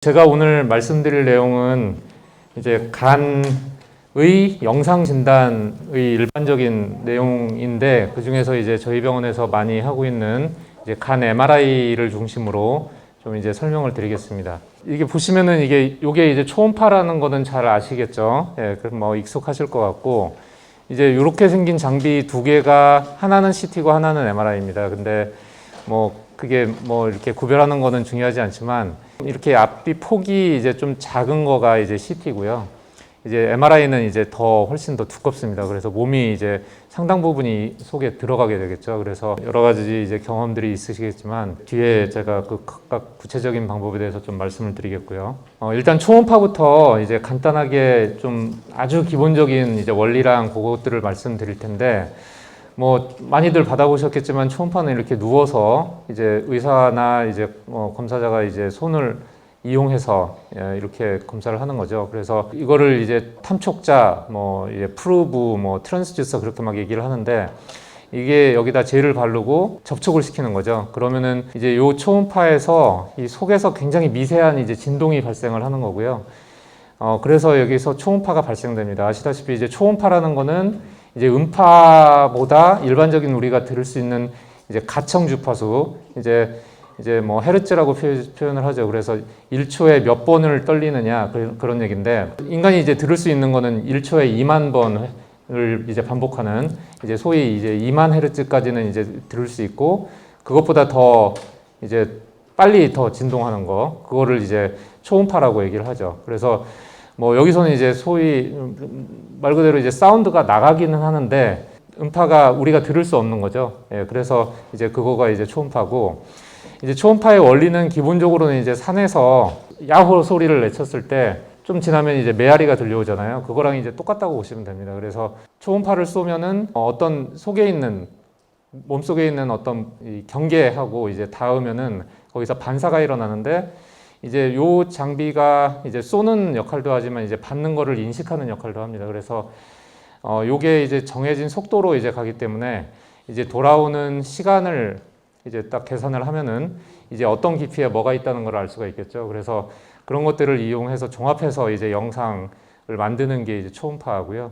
제가 오늘 말씀드릴 내용은 이제 간의 영상 진단의 일반적인 내용인데, 그 중에서 이제 저희 병원에서 많이 하고 있는 이제 간 MRI를 중심으로 좀 이제 설명을 드리겠습니다. 이게 보시면은 요게 이제 초음파라는 거는 잘 아시겠죠? 예, 그럼 뭐 익숙하실 것 같고, 이제 이렇게 생긴 장비 두 개가 하나는 CT고 하나는 MRI입니다. 근데 뭐 그게 뭐 이렇게 구별하는 거는 중요하지 않지만, 이렇게 앞뒤 폭이 이제 좀 작은 거가 이제 CT고요. 이제 MRI는 이제 훨씬 더 두껍습니다. 그래서 몸이 이제 상당 부분이 속에 들어가게 되겠죠. 그래서 여러 가지 이제 경험들이 있으시겠지만, 뒤에 제가 그 각각 구체적인 방법에 대해서 좀 말씀을 드리겠고요. 일단 초음파부터 이제 간단하게 좀 아주 기본적인 이제 원리랑 그것들을 말씀드릴 텐데, 뭐 많이들 받아보셨겠지만 초음파는 이렇게 누워서 이제 의사나 이제 검사자가 이제 손을 이용해서 이렇게 검사를 하는 거죠. 그래서 이거를 이제 탐촉자, 뭐 이제 프로브, 뭐 트랜스듀서 그렇게 막 얘기를 하는데, 이게 여기다 젤을 바르고 접촉을 시키는 거죠. 그러면은 이제 요 초음파에서 이 속에서 굉장히 미세한 이제 진동이 발생을 하는 거고요. 그래서 여기서 초음파가 발생됩니다. 아시다시피 이제 초음파라는 거는 이제 음파보다 일반적인 우리가 들을 수 있는 이제 가청 주파수, 이제 뭐 헤르츠라고 표현을 하죠. 그래서 1초에 몇 번을 떨리느냐 그런 얘기인데, 인간이 이제 들을 수 있는 거는 1초에 2만 번을 이제 반복하는, 이제 소위 이제 2만 헤르츠까지는 이제 들을 수 있고, 그것보다 더 이제 빨리 더 진동하는 거, 그거를 이제 초음파라고 얘기를 하죠. 그래서 뭐 여기서는 이제 소위 말 그대로 이제 사운드가 나가기는 하는데, 음파가 우리가 들을 수 없는 거죠. 예, 그래서 이제 그거가 이제 초음파고, 이제 초음파의 원리는 기본적으로는 이제 산에서 야호 소리를 내쳤을 때 좀 지나면 이제 메아리가 들려오잖아요. 그거랑 이제 똑같다고 보시면 됩니다. 그래서 초음파를 쏘면은 어떤 몸속에 있는 어떤 이 경계하고 이제 닿으면은 거기서 반사가 일어나는데, 이제 요 장비가 이제 쏘는 역할도 하지만 이제 받는 거를 인식하는 역할도 합니다. 그래서 요게 이제 정해진 속도로 이제 가기 때문에, 이제 돌아오는 시간을 이제 딱 계산을 하면은 이제 어떤 깊이에 뭐가 있다는 걸 알 수가 있겠죠. 그래서 그런 것들을 이용해서 종합해서 이제 영상을 만드는 게 이제 초음파고요.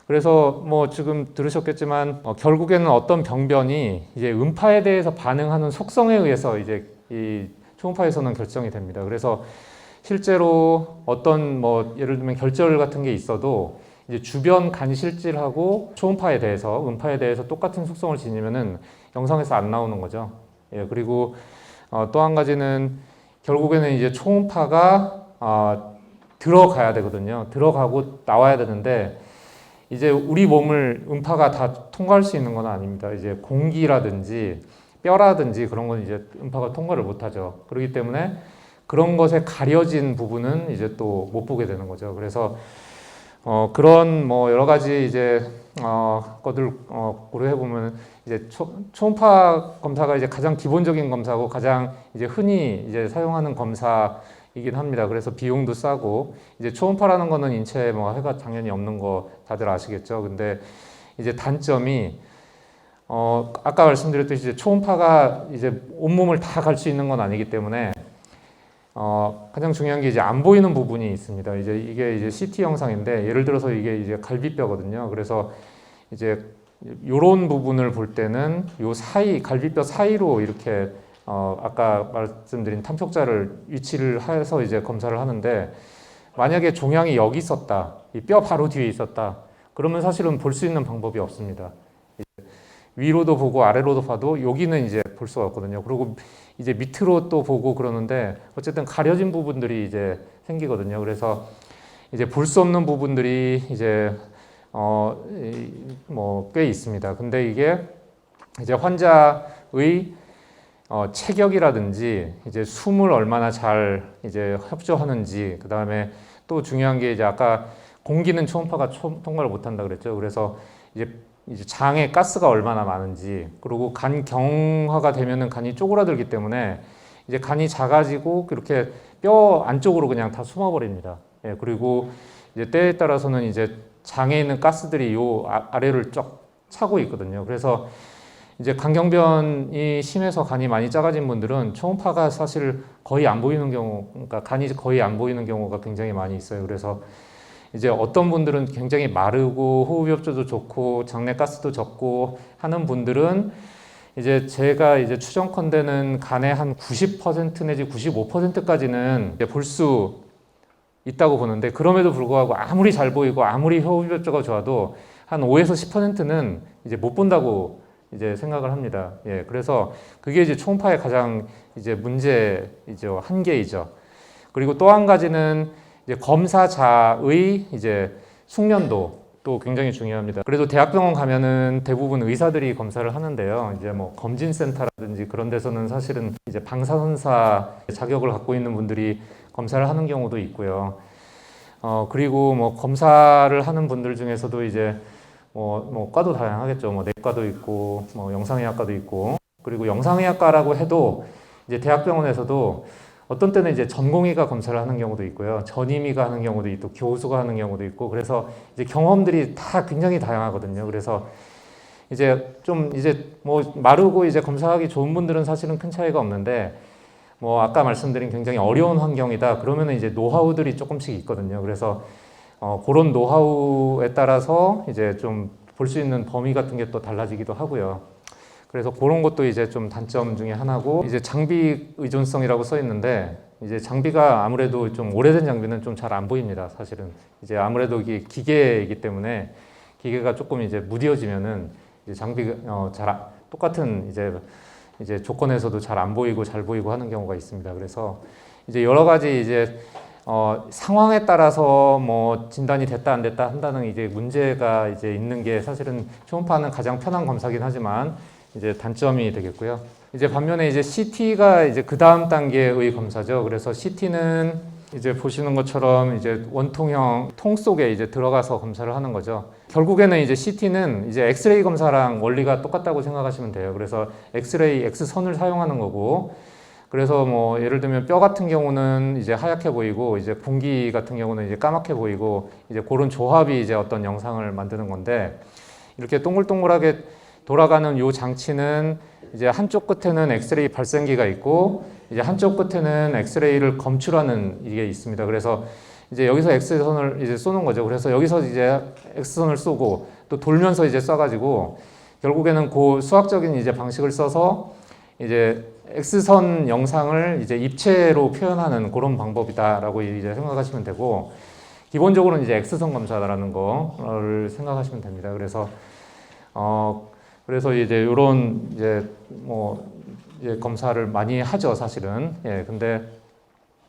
그래서 뭐 지금 들으셨겠지만 결국에는 어떤 병변이 이제 음파에 대해서 반응하는 속성에 의해서 이제 이 초음파에서는 결정이 됩니다. 그래서 실제로 어떤 뭐 예를 들면 결절 같은 게 있어도 이제 주변 간실질하고 초음파에 대해서, 음파에 대해서 똑같은 속성을 지니면은 영상에서 안 나오는 거죠. 예, 그리고 또 한 가지는 결국에는 이제 초음파가 들어가야 되거든요. 들어가고 나와야 되는데, 이제 우리 몸을 음파가 다 통과할 수 있는 건 아닙니다. 이제 공기라든지 뼈라든지 그런 건 이제 음파가 통과를 못 하죠. 그렇기 때문에 그런 것에 가려진 부분은 이제 또 못 보게 되는 거죠. 그래서 그런 뭐 여러 가지 이제 것들 고려해 보면, 이제 초음파 검사가 이제 가장 기본적인 검사고 가장 이제 흔히 이제 사용하는 검사이긴 합니다. 그래서 비용도 싸고, 이제 초음파라는 거는 인체에 뭐 해가 당연히 없는 거 다들 아시겠죠. 근데 이제 단점이 아까 말씀드렸듯이 이제 초음파가 이제 온몸을 다 갈 수 있는 건 아니기 때문에 가장 중요한 게 이제 안 보이는 부분이 있습니다. 이게 이제 CT 영상인데, 예를 들어서 이게 이제 갈비뼈거든요. 그래서 이제 요런 부분을 볼 때는 요 사이, 갈비뼈 사이로 이렇게 아까 말씀드린 탐촉자를 위치를 해서 이제 검사를 하는데, 만약에 종양이 여기 있었다, 이 뼈 바로 뒤에 있었다, 그러면 사실은 볼 수 있는 방법이 없습니다. 위로도 보고 아래로도 봐도 여기는 이제 볼 수가 없거든요. 그리고 이제 밑으로 또 보고 그러는데, 어쨌든 가려진 부분들이 이제 생기거든요. 그래서 이제 볼 수 없는 부분들이 이제 뭐 꽤 있습니다. 근데 이게 이제 환자의 체격이라든지 이제 숨을 얼마나 잘 이제 협조하는지, 그 다음에 또 중요한 게 이제 아까 공기는 초음파가 통과를 못한다 그랬죠. 그래서 이제 장에 가스가 얼마나 많은지, 그리고 간 경화가 되면은 간이 쪼그라들기 때문에 이제 간이 작아지고 그렇게 뼈 안쪽으로 그냥 다 숨어버립니다. 예, 그리고 이제 때에 따라서는 이제 장에 있는 가스들이 요 아래를 쫙 차고 있거든요. 그래서 이제 간경변이 심해서 간이 많이 작아진 분들은 초음파가 사실 거의 안 보이는 경우, 그러니까 간이 거의 안 보이는 경우가 굉장히 많이 있어요. 그래서 이제 어떤 분들은 굉장히 마르고 호흡협조도 좋고 장내 가스도 적고 하는 분들은 이제 제가 이제 추정컨대는 간의 한 90% 내지 95%까지는 볼 수 있다고 보는데, 그럼에도 불구하고 아무리 잘 보이고 아무리 호흡협조가 좋아도 한 5에서 10%는 이제 못 본다고 이제 생각을 합니다. 예, 그래서 그게 이제 초음파의 가장 이제 문제이죠, 한계이죠. 그리고 또 한 가지는 이제 검사자의 이제 숙련도도 굉장히 중요합니다. 그래도 대학병원 가면은 대부분 의사들이 검사를 하는데요. 이제 뭐 검진센터라든지 그런 데서는 사실은 이제 방사선사 자격을 갖고 있는 분들이 검사를 하는 경우도 있고요. 그리고 뭐 검사를 하는 분들 중에서도 이제 뭐 과도 다양하겠죠. 뭐 내과도 있고, 뭐 영상의학과도 있고, 그리고 영상의학과라고 해도 이제 대학병원에서도 어떤 때는 이제 전공의가 검사를 하는 경우도 있고요. 전임의가 하는 경우도 있고, 교수가 하는 경우도 있고, 그래서 이제 경험들이 다 굉장히 다양하거든요. 그래서 이제 좀 이제 뭐 마르고 이제 검사하기 좋은 분들은 사실은 큰 차이가 없는데, 뭐 아까 말씀드린 굉장히 어려운 환경이다 그러면은 이제 노하우들이 조금씩 있거든요. 그래서 그런 노하우에 따라서 이제 좀 볼 수 있는 범위 같은 게 또 달라지기도 하고요. 그래서 그런 것도 이제 좀 단점 중에 하나고, 이제 장비 의존성이라고 써 있는데, 이제 장비가 아무래도 좀 오래된 장비는 좀 잘 안 보입니다. 사실은 이제 아무래도 이게 기계이기 때문에 기계가 조금 이제 무뎌지면은 이제 장비가 똑같은 이제 조건에서도 잘 안 보이고 잘 보이고 하는 경우가 있습니다. 그래서 이제 여러 가지 이제 상황에 따라서 뭐 진단이 됐다 안 됐다 한다는 이제 문제가 이제 있는 게 사실은 초음파는 가장 편한 검사긴 하지만 이제 단점이 되겠고요. 이제 반면에 이제 CT가 이제 그 다음 단계의 검사죠. 그래서 CT는 이제 보시는 것처럼 이제 원통형 통 속에 이제 들어가서 검사를 하는 거죠. 결국에는 이제 CT는 이제 엑스레이 검사랑 원리가 똑같다고 생각하시면 돼요. 그래서 엑스레이, X선을 사용하는 거고, 그래서 뭐 예를 들면 뼈 같은 경우는 이제 하얗게 보이고, 이제 공기 같은 경우는 이제 까맣게 보이고, 이제 그런 조합이 이제 어떤 영상을 만드는 건데, 이렇게 동글동글하게 돌아가는 요 장치는 이제 한쪽 끝에는 엑스레이 발생기가 있고, 이제 한쪽 끝에는 엑스레이를 검출하는 이게 있습니다. 그래서 이제 여기서 X선을 이제 쏘는 거죠. 그래서 여기서 이제 X선을 쏘고 또 돌면서 이제 쏴가지고 결국에는 그 수학적인 이제 방식을 써서 이제 X선 영상을 이제 입체로 표현하는 그런 방법이다라고 이제 생각하시면 되고, 기본적으로는 이제 X선 검사라는 거를 생각하시면 됩니다. 그래서 이제 이런 이제 이제 검사를 많이 하죠, 사실은. 예, 근데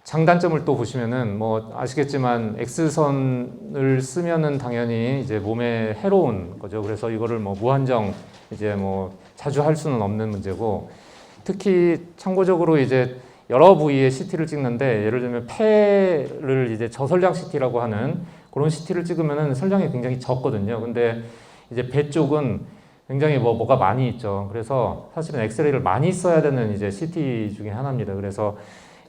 장단점을 또 보시면은 뭐 아시겠지만 X선을 쓰면은 당연히 이제 몸에 해로운 거죠. 그래서 이거를 뭐 무한정 이제 뭐 자주 할 수는 없는 문제고, 특히 참고적으로 이제 여러 부위의 CT를 찍는데, 예를 들면 폐를 이제 저설량 CT라고 하는 그런 CT를 찍으면은 설량이 굉장히 적거든요. 근데 이제 배 쪽은 굉장히 뭐가 많이 있죠. 그래서 사실은 엑스레이를 많이 써야 되는 이제 CT 중에 하나입니다. 그래서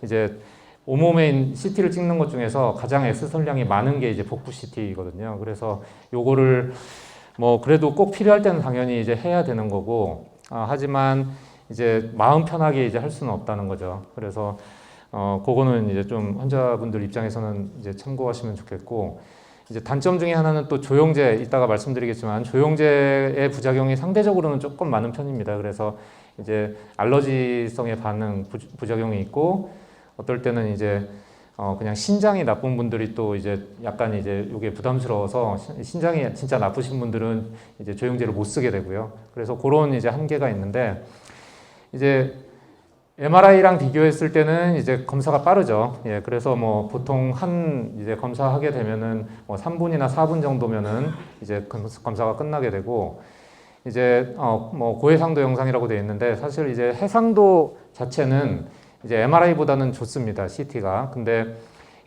이제 온몸에 CT를 찍는 것 중에서 가장 X선량이 많은 게 이제 복부 CT거든요. 그래서 요거를 뭐 그래도 꼭 필요할 때는 당연히 이제 해야 되는 거고, 하지만 이제 마음 편하게 이제 할 수는 없다는 거죠. 그래서 그거는 이제 좀 환자분들 입장에서는 이제 참고하시면 좋겠고, 이제 단점 중에 하나는 또 조영제, 이따가 말씀드리겠지만 조영제의 부작용이 상대적으로는 조금 많은 편입니다. 그래서 이제 알러지성의 반응, 부작용이 있고, 어떨 때는 이제 그냥 신장이 나쁜 분들이 또 이제 약간 이제 이게 부담스러워서 신장이 진짜 나쁘신 분들은 이제 조영제를 못 쓰게 되고요. 그래서 그런 이제 한계가 있는데, 이제 MRI랑 비교했을 때는 이제 검사가 빠르죠. 예, 그래서 뭐 보통 이제 검사하게 되면은 뭐 3분이나 4분 정도면은 이제 검사가 끝나게 되고, 이제 뭐 고해상도 영상이라고 되어 있는데, 사실 이제 해상도 자체는 이제 MRI보다는 좋습니다, CT가. 근데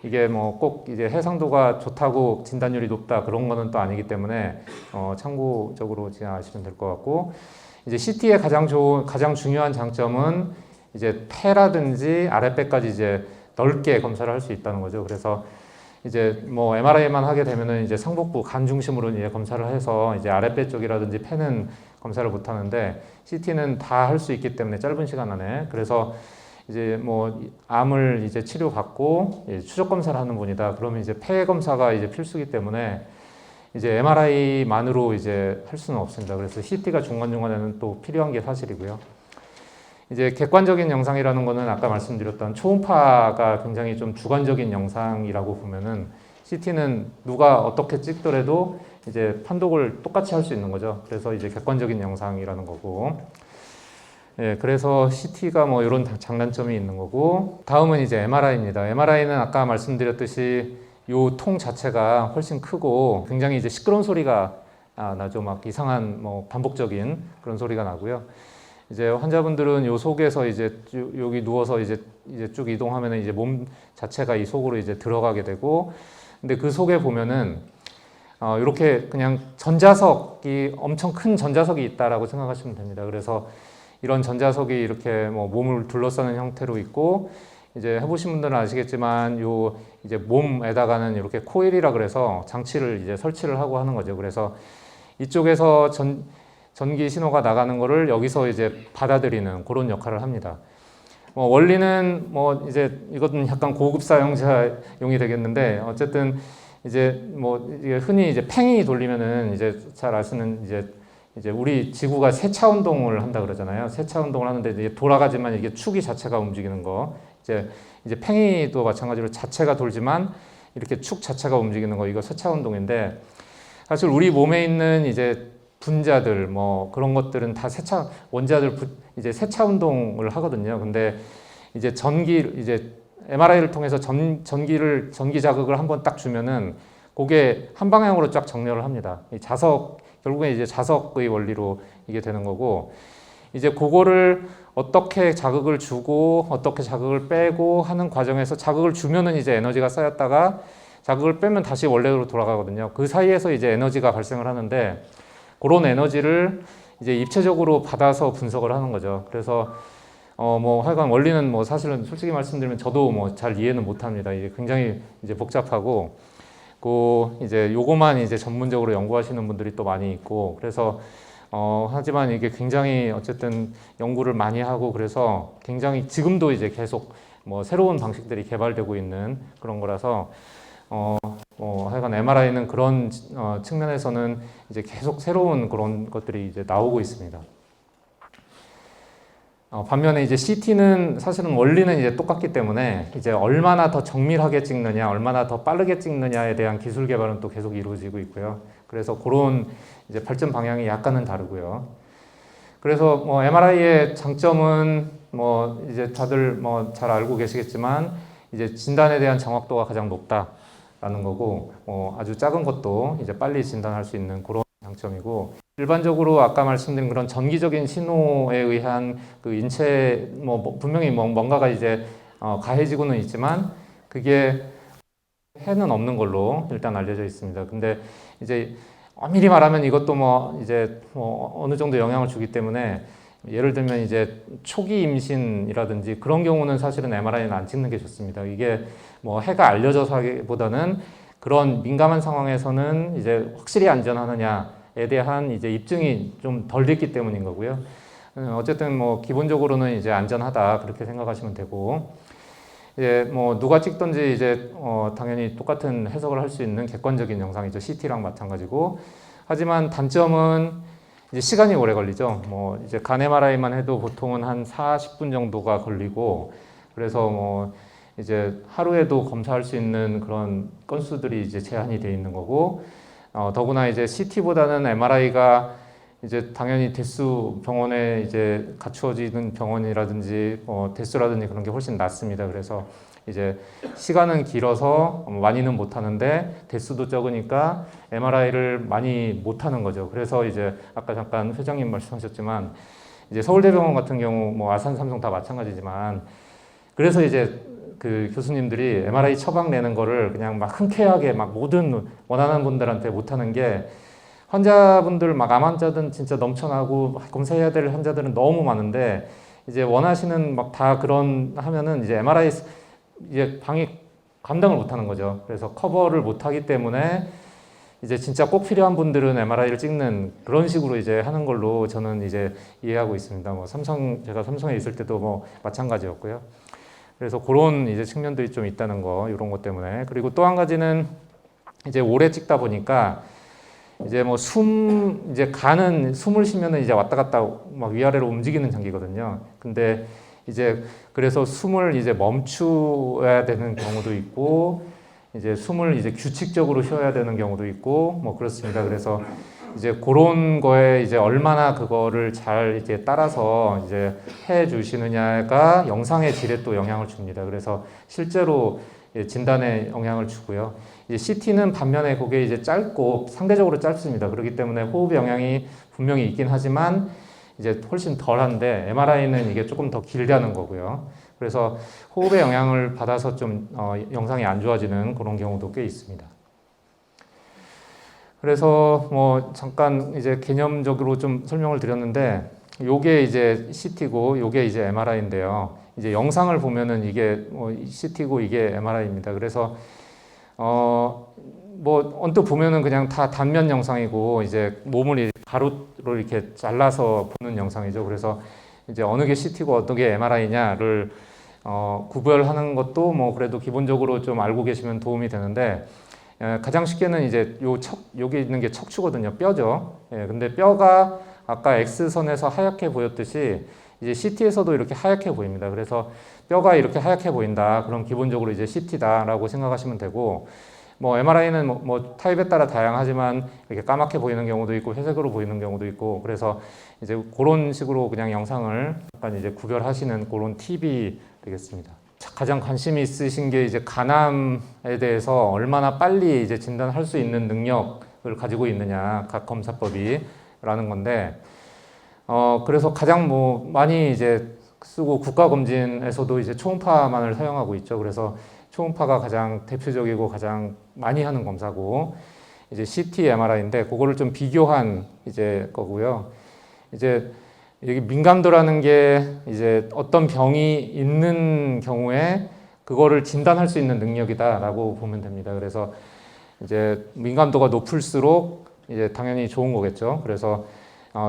이게 뭐 꼭 이제 해상도가 좋다고 진단율이 높다 그런 거는 또 아니기 때문에 참고적으로 그냥 아시면 될 것 같고, 이제 CT의 가장 중요한 장점은 이제 폐라든지 아랫배까지 이제 넓게 검사를 할 수 있다는 거죠. 그래서 이제 뭐 MRI만 하게 되면은 이제 상복부 간 중심으로 이제 검사를 해서 이제 아랫배 쪽이라든지 폐는 검사를 못 하는데 CT는 다 할 수 있기 때문에 짧은 시간 안에. 그래서 이제 뭐 암을 이제 치료받고 추적 검사를 하는 분이다. 그러면 이제 폐 검사가 이제 필수기 때문에 이제 MRI만으로 이제 할 수는 없습니다. 그래서 CT가 중간중간에는 또 필요한 게 사실이고요. 이제 객관적인 영상이라는 거는 아까 말씀드렸던 초음파가 굉장히 좀 주관적인 영상이라고 보면은 CT는 누가 어떻게 찍더라도 이제 판독을 똑같이 할 수 있는 거죠. 그래서 이제 객관적인 영상이라는 거고. 예, 그래서 CT가 뭐 이런 장단점이 있는 거고, 다음은 이제 MRI입니다. MRI는 아까 말씀드렸듯이 요 통 자체가 훨씬 크고 굉장히 이제 시끄러운 소리가 나죠. 막 이상한 뭐 반복적인 그런 소리가 나고요. 이제 환자분들은 요 속에서 이제 여기 누워서 이제 쭉 이동하면은 이제 몸 자체가 이 속으로 이제 들어가게 되고, 근데 그 속에 보면은 이렇게 그냥 전자석이 엄청 큰 전자석이 있다라고 생각하시면 됩니다. 그래서 이런 전자석이 이렇게 뭐 몸을 둘러싸는 형태로 있고, 이제 해보신 분들은 아시겠지만 요 이제 몸에다가는 이렇게 코일이라 그래서 장치를 이제 설치를 하고 하는 거죠. 그래서 이쪽에서 전기 신호가 나가는 거를 여기서 이제 받아들이는 그런 역할을 합니다. 뭐 원리는 뭐 이제 이것은 약간 고급 사용자용이 되겠는데, 어쨌든 이제 뭐 이게 흔히 이제 팽이 돌리면은 이제 잘 아시는 이제 우리 지구가 세차 운동을 한다 그러잖아요. 세차 운동을 하는데 이제 돌아가지만 이게 축이 자체가 움직이는 거. 이제 팽이도 마찬가지로 자체가 돌지만 이렇게 축 자체가 움직이는 거, 이거 세차 운동인데, 사실 우리 몸에 있는 이제 분자들 뭐 그런 것들은 다 원자들 이제 세차 운동을 하거든요. 근데 이제 이제 MRI를 통해서 전기 자극을 한번 딱 주면은 그게 한 방향으로 쫙 정렬을 합니다. 결국에 이제 자석의 원리로 이게 되는 거고, 이제 그거를 어떻게 자극을 주고 어떻게 자극을 빼고 하는 과정에서 자극을 주면은 이제 에너지가 쌓였다가 자극을 빼면 다시 원래로 돌아가거든요. 그 사이에서 이제 에너지가 발생을 하는데, 그런 에너지를 이제 입체적으로 받아서 분석을 하는 거죠. 그래서 뭐 하여간 원리는 뭐 사실은 솔직히 말씀드리면 저도 뭐 잘 이해는 못 합니다. 이게 굉장히 이제 복잡하고, 이제 요거만 이제 전문적으로 연구하시는 분들이 또 많이 있고, 그래서 하지만 이게 굉장히 어쨌든 연구를 많이 하고, 그래서 굉장히 지금도 이제 계속 뭐 새로운 방식들이 개발되고 있는 그런 거라서 하여간 MRI는 그런 측면에서는 이제 계속 새로운 그런 것들이 이제 나오고 있습니다. 반면에 이제 CT는 사실은 원리는 이제 똑같기 때문에 이제 얼마나 더 정밀하게 찍느냐, 얼마나 더 빠르게 찍느냐에 대한 기술 개발은 또 계속 이루어지고 있고요. 그래서 그런 이제 발전 방향이 약간은 다르고요. 그래서 뭐 MRI의 장점은 뭐 이제 다들 뭐 잘 알고 계시겠지만 이제 진단에 대한 정확도가 가장 높다라는 거고, 아주 작은 것도 이제 빨리 진단할 수 있는 그런 장점이고, 일반적으로 아까 말씀드린 그런 전기적인 신호에 의한 그 인체 분명히 뭔가가 이제 가해지고는 있지만 그게 해는 없는 걸로 일단 알려져 있습니다. 근데 이제 엄밀히 말하면 이것도 뭐 이제 어느 정도 영향을 주기 때문에, 예를 들면 이제 초기 임신이라든지 그런 경우는 사실은 MRI는 안 찍는 게 좋습니다. 이게 뭐 해가 알려져서 하기보다는 그런 민감한 상황에서는 이제 확실히 안전하느냐에 대한 이제 입증이 좀 덜 됐기 때문인 거고요. 어쨌든 뭐 기본적으로는 이제 안전하다 그렇게 생각하시면 되고, 이제 뭐 누가 찍든지 이제 당연히 똑같은 해석을 할 수 있는 객관적인 영상이죠. CT랑 마찬가지고, 하지만 단점은 이제 시간이 오래 걸리죠. 뭐 이제 간 MRI만 해도 보통은 한 40분 정도가 걸리고, 그래서 뭐 이제 하루에도 검사할 수 있는 그런 건수들이 이제 제한이 돼 있는 거고, 더구나 이제 CT보다는 MRI가 이제 당연히 병원에 이제 갖추어지는 병원이라든지 대수라든지 그런 게 훨씬 낮습니다. 그래서 이제 시간은 길어서 많이는 못 하는데 대수도 적으니까 MRI를 많이 못 하는 거죠. 그래서 이제 아까 잠깐 회장님 말씀하셨지만 이제 서울대병원 같은 경우 뭐 아산, 삼성 다 마찬가지지만, 그래서 이제 그 교수님들이 MRI 처방 내는 거를 그냥 막 흔쾌하게 막 모든 원하는 분들한테 못 하는 게, 환자분들 막 암 환자든 진짜 넘쳐나고 검사해야 될 환자들은 너무 많은데, 이제 원하시는 막 다 그런 하면은 이제 MRI 이제 방이 감당을 못 하는 거죠. 그래서 커버를 못 하기 때문에 이제 진짜 꼭 필요한 분들은 MRI를 찍는 그런 식으로 이제 하는 걸로 저는 이제 이해하고 있습니다. 뭐 제가 삼성에 있을 때도 뭐 마찬가지였고요. 그래서 그런 이제 측면들이 좀 있다는 거, 이런 것 때문에. 그리고 또 한 가지는 이제 오래 찍다 보니까 이제 뭐 이제 간은 숨을 쉬면은 이제 왔다 갔다 막 위아래로 움직이는 장기거든요. 근데 이제 그래서 숨을 이제 멈추어야 되는 경우도 있고, 이제 숨을 이제 규칙적으로 쉬어야 되는 경우도 있고, 뭐 그렇습니다. 그래서 이제 그런 거에 이제 얼마나 그거를 잘 이제 따라서 이제 해 주시느냐가 영상의 질에 또 영향을 줍니다. 그래서 실제로 진단에 영향을 주고요. 이제 CT는 반면에 그게 이제 짧고 상대적으로 짧습니다. 그렇기 때문에 호흡 영향이 분명히 있긴 하지만 이제 훨씬 덜한데 MRI는 이게 조금 더 길다는 거고요. 그래서 호흡의 영향을 받아서 좀 영상이 안 좋아지는 그런 경우도 꽤 있습니다. 그래서 뭐 잠깐 이제 개념적으로 좀 설명을 드렸는데 요게 이제 CT고 요게 이제 MRI인데요. 이제 영상을 보면은 이게 뭐 CT고 이게 MRI입니다. 그래서 뭐 언뜻 보면은 그냥 다 단면 영상이고 이제 몸을 가로로 이렇게 잘라서 보는 영상이죠. 그래서 이제 어느 게 CT고 어느 게 MRI냐를 구별하는 것도 뭐 그래도 기본적으로 좀 알고 계시면 도움이 되는데 가장 쉽게는 이제 여기 있는 게 척추거든요. 뼈죠. 예, 근데 뼈가 아까 X선에서 하얗게 보였듯이 이제 CT에서도 이렇게 하얗게 보입니다. 그래서 뼈가 이렇게 하얗게 보인다. 그럼 기본적으로 이제 CT다라고 생각하시면 되고, 뭐 MRI는 뭐 타입에 따라 다양하지만 이렇게 까맣게 보이는 경우도 있고 회색으로 보이는 경우도 있고, 그래서 이제 그런 식으로 그냥 영상을 약간 이제 구별하시는 그런 팁이 되겠습니다. 가장 관심이 있으신 게 이제 간암에 대해서 얼마나 빨리 이제 진단할 수 있는 능력을 가지고 있느냐, 각 검사법이라는 건데, 그래서 가장 뭐 많이 이제 쓰고 국가검진에서도 이제 초음파만을 사용하고 있죠. 그래서 초음파가 가장 대표적이고 가장 많이 하는 검사고, 이제 CT, MRI인데 그거를 좀 비교한 이제 거고요. 이제 여기 민감도라는 게 이제 어떤 병이 있는 경우에 그거를 진단할 수 있는 능력이다라고 보면 됩니다. 그래서 이제 민감도가 높을수록 이제 당연히 좋은 거겠죠. 그래서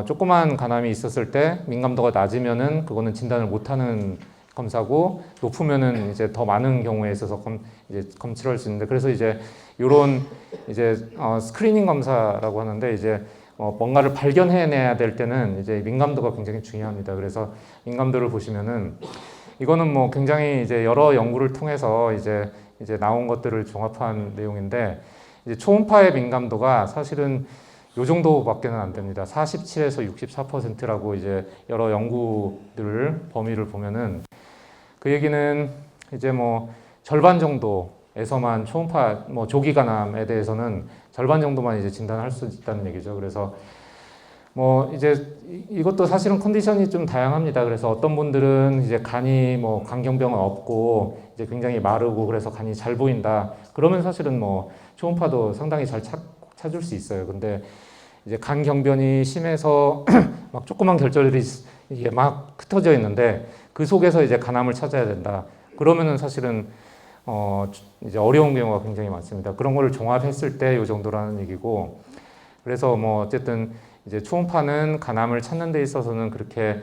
조그만 간암이 있었을 때 민감도가 낮으면은 그거는 진단을 못하는 검사고, 높으면은 이제 더 많은 경우에 있어서 이제 검출을 할 수 있는데, 그래서 이제 이런 이제 스크리닝 검사라고 하는데 이제 뭔가를 발견해내야 될 때는 이제 민감도가 굉장히 중요합니다. 그래서 민감도를 보시면은 이거는 뭐 굉장히 이제 여러 연구를 통해서 이제 나온 것들을 종합한 내용인데, 이제 초음파의 민감도가 사실은 요 정도밖에는 안 됩니다. 47에서 64%라고 이제 여러 연구들 범위를 보면은, 그 얘기는 이제 뭐 절반 정도에서만 초음파 뭐 조기간암에 대해서는 절반 정도만 이제 진단할 수 있다는 얘기죠. 그래서 뭐 이제 이것도 사실은 컨디션이 좀 다양합니다. 그래서 어떤 분들은 이제 간이 뭐 간경병은 없고 이제 굉장히 마르고 그래서 간이 잘 보인다. 그러면 사실은 뭐 초음파도 상당히 잘 찾을 수 있어요. 근데 이제 간경변이 심해서 막 조그만 결절이 이게 막 흩어져 있는데 그 속에서 이제 간암을 찾아야 된다. 그러면은 사실은 이제 어려운 경우가 굉장히 많습니다. 그런 거를 종합했을 때 이 정도라는 얘기고, 그래서 뭐 어쨌든 이제 초음파는 간암을 찾는 데 있어서는 그렇게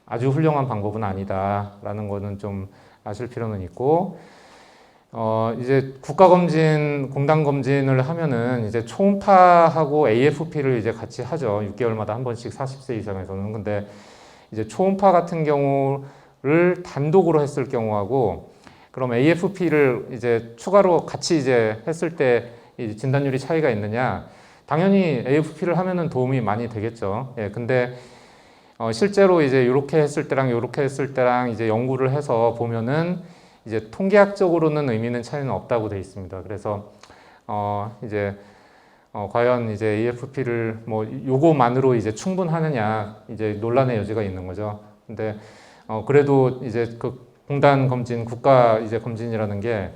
아주 훌륭한 방법은 아니다라는 거는 좀 아실 필요는 있고, 이제 국가검진, 공단검진을 하면은 이제 초음파하고 AFP를 이제 같이 하죠. 6개월마다 한 번씩 40세 이상에서는. 근데 이제 초음파 같은 경우를 단독으로 했을 경우하고, 그럼 AFP를 이제 추가로 같이 이제 했을 때 진단율이 차이가 있느냐? 당연히 AFP를 하면은 도움이 많이 되겠죠. 예, 근데 실제로 이제 이렇게 했을 때랑 이렇게 했을 때랑 이제 연구를 해서 보면은 이제 통계학적으로는 의미는 차이는 없다고 되어 있습니다. 그래서 이제 과연 이제 AFP를 뭐 요거만으로 이제 충분하느냐 이제 논란의 여지가 있는 거죠. 근데 그래도 이제 그 공단 검진, 국가 이제 검진이라는 게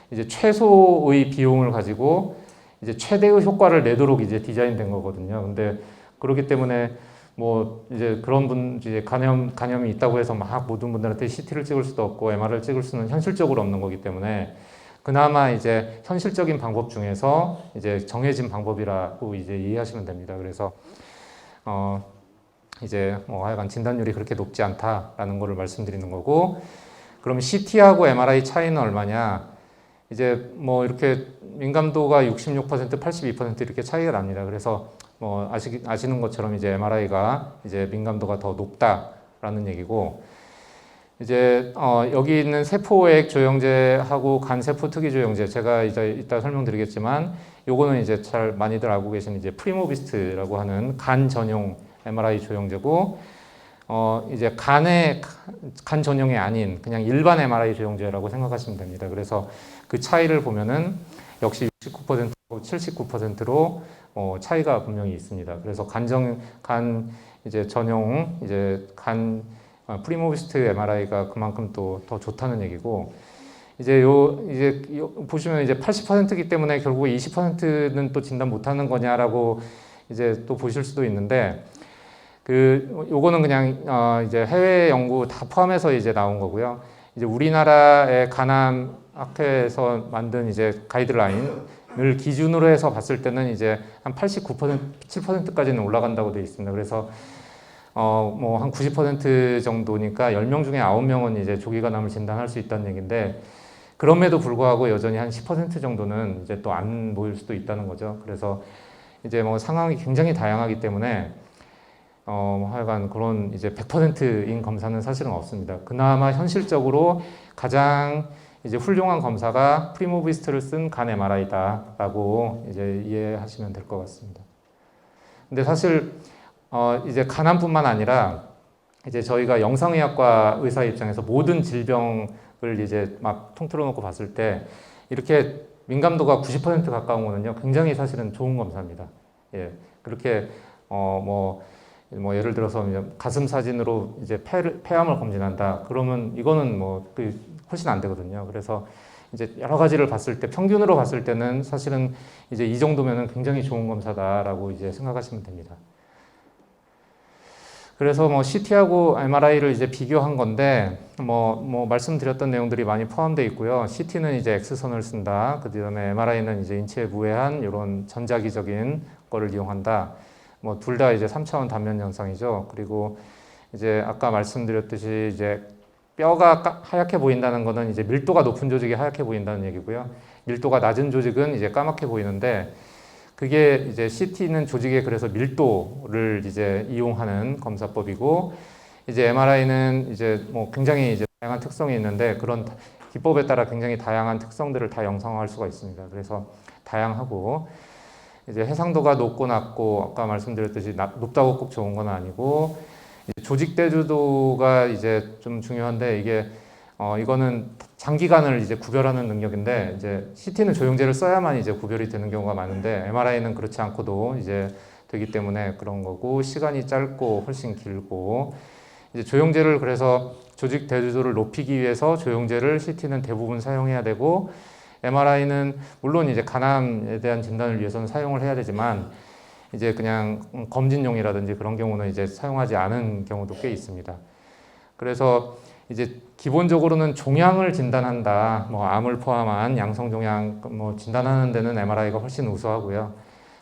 이제 최소의 비용을 가지고 이제 최대의 효과를 내도록 이제 디자인된 거거든요. 근데 그렇기 때문에 뭐 이제 그런 이제 간염이 있다고 해서 막 모든 분들한테 CT를 찍을 수도 없고 MR을 찍을 수는 현실적으로 없는 거기 때문에 그나마 이제 현실적인 방법 중에서 이제 정해진 방법이라고 이제 이해하시면 됩니다. 그래서 이제 뭐 하여간 진단율이 그렇게 높지 않다라는 거를 말씀드리는 거고, 그럼 CT하고 MRI 차이는 얼마냐? 이제 뭐 이렇게 민감도가 66%, 82% 이렇게 차이가 납니다. 그래서 뭐 아시는 것처럼 이제 MRI가 이제 민감도가 더 높다라는 얘기고, 이제 여기 있는 세포액 조영제하고 간세포 특이 조영제, 제가 이제 이따 설명드리겠지만 요거는 이제 잘 많이들 알고 계신 이제 프리모비스트라고 하는 간 전용 MRI 조영제고, 이제 간 전용이 아닌 그냥 일반 MRI 조영제라고 생각하시면 됩니다. 그래서 그 차이를 보면은 역시 69%고 79%로 차이가 분명히 있습니다. 그래서 간 이제 전용 이제 간 프리모비스트 MRI가 그만큼 또 더 좋다는 얘기고, 이제 보시면 이제 80%이기 때문에 결국 20%는 또 진단 못하는 거냐라고 이제 또 보실 수도 있는데, 요거는 그냥 이제 해외 연구 다 포함해서 이제 나온 거고요. 이제 우리나라의 간암 학회에서 만든 이제 가이드라인을 기준으로 해서 봤을 때는 이제 한 89%, 7%까지는 올라간다고 되어 있습니다. 그래서 뭐 한 90% 정도니까 10명 중에 9명은 이제 조기간암을 진단할 수 있다는 얘기인데, 그럼에도 불구하고 여전히 한 10% 정도는 이제 또 안 보일 수도 있다는 거죠. 그래서 이제 뭐 상황이 굉장히 다양하기 때문에 하여간 그런 이제 100%인 검사는 사실은 없습니다. 그나마 현실적으로 가장 이제 훌륭한 검사가 프리모비스트를 쓴 간 MRI다라고 이제 이해하시면 될 것 같습니다. 근데 사실 이제 간암뿐만 아니라 이제 저희가 영상의학과 의사 입장에서 모든 질병을 이제 막 통틀어 놓고 봤을 때 이렇게 민감도가 90% 가까운 거는요, 굉장히 사실은 좋은 검사입니다. 예, 그렇게 뭐 예를 들어서 가슴 사진으로 이제 폐암을 검진한다. 그러면 이거는 뭐 훨씬 안 되거든요. 그래서 이제 여러 가지를 봤을 때 평균으로 봤을 때는 사실은 이제 이 정도면은 굉장히 좋은 검사다라고 이제 생각하시면 됩니다. 그래서 뭐 CT하고 MRI를 이제 비교한 건데, 뭐 말씀드렸던 내용들이 많이 포함되어 있고요. CT는 이제 X선을 쓴다. 그 다음에 MRI는 이제 인체에 무해한 이런 전자기적인 거를 이용한다. 뭐 둘 다 이제 3차원 단면 영상이죠. 그리고 이제 아까 말씀드렸듯이 이제 뼈가 하얗게 보인다는 거는 이제 밀도가 높은 조직이 하얗게 보인다는 얘기고요. 밀도가 낮은 조직은 이제 까맣게 보이는데, 그게 이제 CT는 조직의 그래서 밀도를 이제 이용하는 검사법이고, 이제 MRI는 이제 뭐 굉장히 이제 다양한 특성이 있는데, 그런 기법에 따라 굉장히 다양한 특성들을 다 영상화할 수가 있습니다. 그래서 다양하고, 이제 해상도가 높고 낮고 아까 말씀드렸듯이 높다고 꼭 좋은 건 아니고, 조직 대주도가 이제 좀 중요한데, 이게 이거는 장기간을 이제 구별하는 능력인데, 이제 CT는 조영제를 써야만 이제 구별이 되는 경우가 많은데, MRI는 그렇지 않고도 이제 되기 때문에 그런 거고, 시간이 짧고 훨씬 길고, 이제 조영제를 그래서 조직 대주도를 높이기 위해서 조영제를 CT는 대부분 사용해야 되고, MRI는 물론 이제 간암에 대한 진단을 위해서는 사용을 해야 되지만, 이제 그냥 검진용이라든지 그런 경우는 이제 사용하지 않은 경우도 꽤 있습니다. 그래서 이제 기본적으로는 종양을 진단한다, 뭐 암을 포함한 양성 종양 뭐 진단하는 데는 MRI가 훨씬 우수하고요.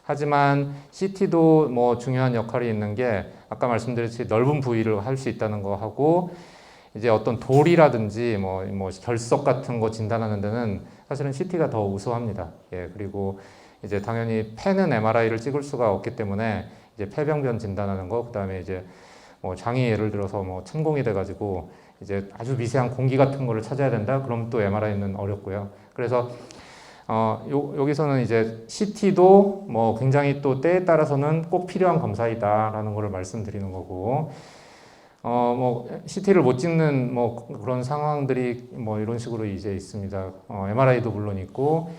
하지만 CT도 뭐 중요한 역할이 있는 게 아까 말씀드렸듯이 넓은 부위를 할 수 있다는 거 하고, 이제 어떤 돌이라든지 뭐 결석 같은 거 진단하는 데는 사실은 CT가 더 우수합니다. 예, 그리고 이제 당연히 폐는 MRI를 찍을 수가 없기 때문에 이제 폐병변 진단하는 거, 그다음에 이제 뭐 장이 예를 들어서 뭐 침공이 돼가지고 이제 아주 미세한 공기 같은 거를 찾아야 된다. 그럼 또 MRI는 어렵고요. 그래서 여기서는 이제 CT도 뭐 굉장히 또 때에 따라서는 꼭 필요한 검사이다라는 거를 말씀드리는 거고, 뭐 CT를 못 찍는 뭐 그런 상황들이 뭐 이런 식으로 이제 있습니다. MRI도 물론 있고,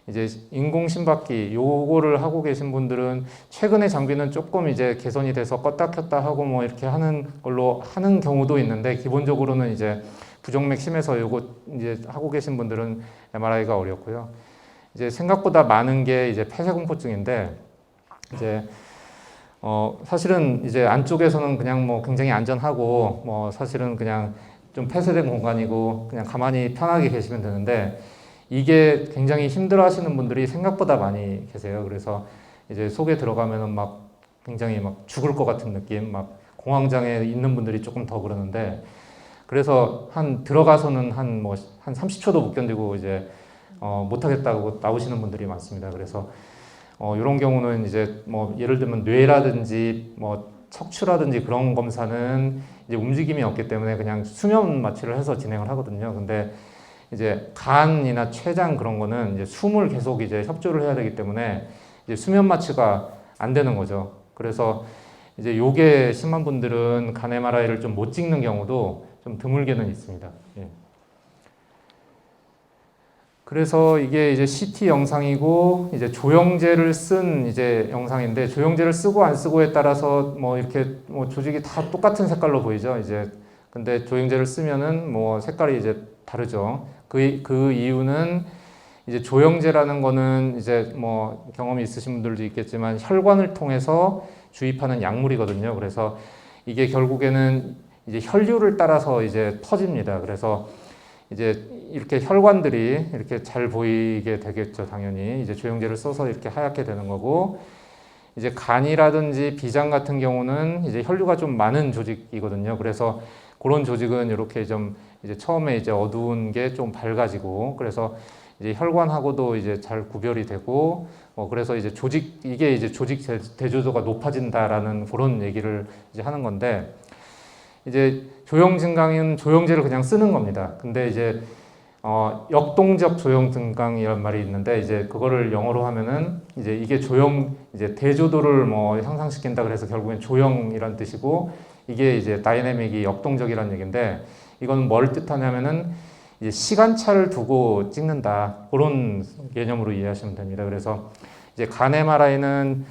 이제 인공 심박기 요거를 하고 계신 분들은 최근에 장비는 조금 이제 개선이 돼서 껐다 켰다 하고 뭐 이렇게 하는 걸로 하는 경우도 있는데, 기본적으로는 이제 부정맥 심해서 요거 이제 하고 계신 분들은 MRI가 어렵고요. 이제 생각보다 많은 게 이제 폐쇄공포증인데, 이제 사실은 이제 안쪽에서는 그냥 뭐 굉장히 안전하고 뭐 사실은 그냥 좀 폐쇄된 공간이고 그냥 가만히 편하게 계시면 되는데, 이게 굉장히 힘들어하시는 분들이 생각보다 많이 계세요. 그래서 이제 속에 들어가면은 막 굉장히 막 죽을 것 같은 느낌, 막 공황장애 있는 분들이 조금 더 그러는데, 그래서 들어가서는 한 30초도 못 견디고 이제 못하겠다고 나오시는 분들이 많습니다. 그래서 이런 경우는 이제 뭐 예를 들면 뇌라든지 뭐 척추라든지 그런 검사는 이제 움직임이 없기 때문에 그냥 수면 마취를 해서 진행을 하거든요. 근데 이제 간이나 췌장 그런 거는 이제 숨을 계속 이제 협조를 해야 되기 때문에 이제 수면 마취가 안 되는 거죠. 그래서 이제 요게 심한 분들은 간 MRI를 좀 못 찍는 경우도 좀 드물게는 있습니다. 예. 그래서 이게 이제 CT 영상이고 이제 조영제를 쓴 이제 영상인데, 조영제를 쓰고 안 쓰고에 따라서 뭐 이렇게 뭐 조직이 다 똑같은 색깔로 보이죠. 이제 근데 조영제를 쓰면은 뭐 색깔이 이제 다르죠. 그 이유는 이제 조영제라는 거는 이제 뭐 경험이 있으신 분들도 있겠지만 혈관을 통해서 주입하는 약물이거든요. 그래서 이게 결국에는 이제 혈류를 따라서 이제 퍼집니다. 그래서 이제 이렇게 혈관들이 이렇게 잘 보이게 되겠죠, 당연히. 이제 조영제를 써서 이렇게 하얗게 되는 거고, 이제 간이라든지 비장 같은 경우는 이제 혈류가 좀 많은 조직이거든요. 그래서 그런 조직은 이렇게 좀 이제 처음에 이제 어두운 게 좀 밝아지고, 그래서 이제 혈관하고도 이제 잘 구별이 되고, 그래서 이제 이게 이제 조직 대조도가 높아진다라는 그런 얘기를 이제 하는 건데, 이제 조영증강은 조영제를 그냥 쓰는 겁니다. 근데 이제 역동적 조영증강이란 말이 있는데, 이제 그거를 영어로 하면은 이제 이게 이제 대조도를 뭐 향상시킨다 그래서 결국엔 조영이란 뜻이고, 이게 이제 다이내믹이 역동적이란 얘기인데, 이건 뭘 뜻하냐면은 이제 시간차를 두고 찍는다, 그런 개념으로 이해하시면 됩니다. 그래서 이제 간 MRI는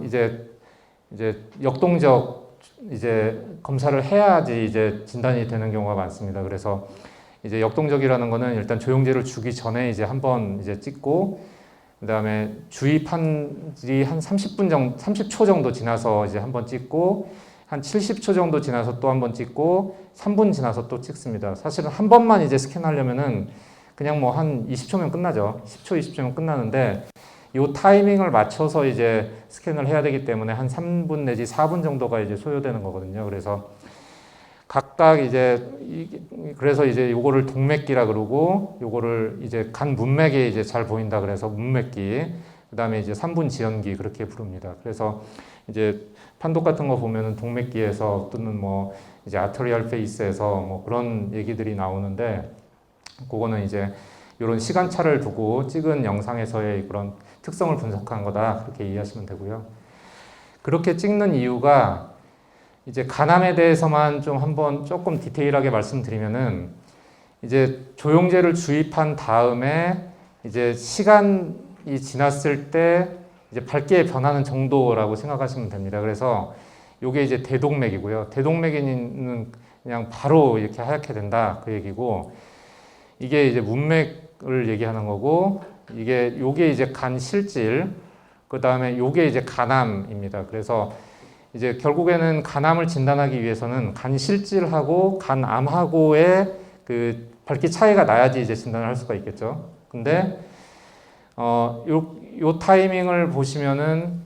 이제 역동적 이제 검사를 해야지 이제 진단이 되는 경우가 많습니다. 그래서 이제 역동적이라는 거는 일단 조영제를 주기 전에 이제 한번 이제 찍고, 그다음에 주입한 지 한 30초 정도 지나서 이제 한번 찍고, 한 70초 정도 지나서 또 한번 찍고, 3분 지나서 또 찍습니다. 사실은 한 번만 이제 스캔하려면은 그냥 뭐 한 20초면 끝나죠. 10초, 20초면 끝나는데, 이 타이밍을 맞춰서 이제 스캔을 해야 되기 때문에 한 3분 내지 4분 정도가 이제 소요되는 거거든요. 그래서 각각 그래서 이제 요거를 동맥기라 그러고, 요거를 이제 간 문맥에 이제 잘 보인다 그래서 문맥기, 그 다음에 이제 3분 지연기 그렇게 부릅니다. 그래서 이제 판독 같은 거 보면은 동맥기에서 또는 뭐 이제 아터리얼 페이스에서 뭐 그런 얘기들이 나오는데, 그거는 이제 이런 시간차를 두고 찍은 영상에서의 그런 특성을 분석한 거다, 그렇게 이해하시면 되고요. 그렇게 찍는 이유가 이제 간암에 대해서만 좀 한번 조금 디테일하게 말씀드리면은, 이제 조영제를 주입한 다음에 이제 시간이 지났을 때 이제 밝게 변하는 정도라고 생각하시면 됩니다. 그래서 이게 이제 대동맥이고요. 대동맥에는 그냥 바로 이렇게 하얗게 된다, 그 얘기고, 이게 이제 문맥을 얘기하는 거고, 요게 이제 간 실질, 그 다음에 요게 이제 간암입니다. 그래서 이제 결국에는 간암을 진단하기 위해서는 간 실질하고 간암하고의 그 밝기 차이가 나야지 이제 진단을 할 수가 있겠죠. 근데 요 타이밍을 보면은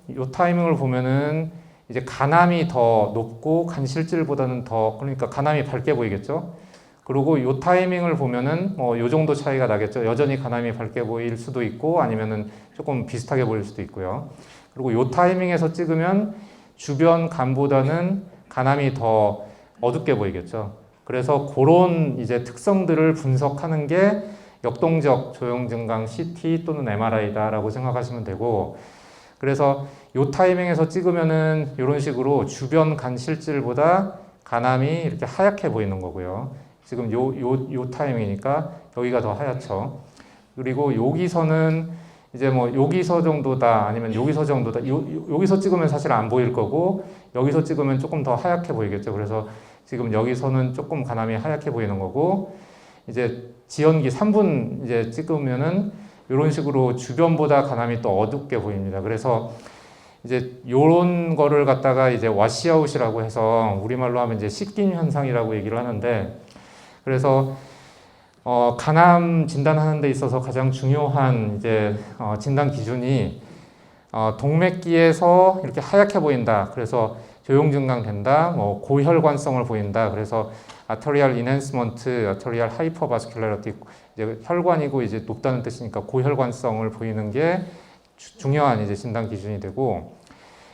이제 간암이 더 높고 간 실질보다는 그러니까 간암이 밝게 보이겠죠. 그리고 요 타이밍을 보면은 뭐 요 정도 차이가 나겠죠. 여전히 간암이 밝게 보일 수도 있고, 아니면은 조금 비슷하게 보일 수도 있고요. 그리고 요 타이밍에서 찍으면 주변 간보다는 간암이 더 어둡게 보이겠죠. 그래서 그런 이제 특성들을 분석하는 게 역동적 조영증강 CT 또는 MRI다라고 생각하시면 되고, 그래서 요 타이밍에서 찍으면은 이런 식으로 주변 간 실질보다 간암이 이렇게 하얗게 보이는 거고요. 지금 요 타이밍이니까 여기가 더 하얗죠. 그리고 여기서는 이제 뭐 여기서 정도다, 아니면 여기서 정도다. 여기서 찍으면 사실 안 보일 거고, 여기서 찍으면 조금 더 하얗게 보이겠죠. 그래서 지금 여기서는 조금 간암이 하얗게 보이는 거고, 이제 지연기 3분 이제 찍으면은 이런 식으로 주변보다 간암이 또 어둡게 보입니다. 그래서 이제 요런 거를 갖다가 이제 와시아웃이라고 해서 우리말로 하면 이제 씻긴 현상이라고 얘기를 하는데, 그래서 간암 진단하는 데 있어서 가장 중요한 이제 진단 기준이 동맥기에서 이렇게 하얗게 보인다. 그래서 조용 증강된다. 뭐 고혈관성을 보인다. 그래서 아터리얼 인핸스먼트, 아터리얼 하이퍼바스큘라리티, 이제 혈관이고 이제 높다는 뜻이니까 고혈관성을 보이는 게 중요한 이제 진단 기준이 되고,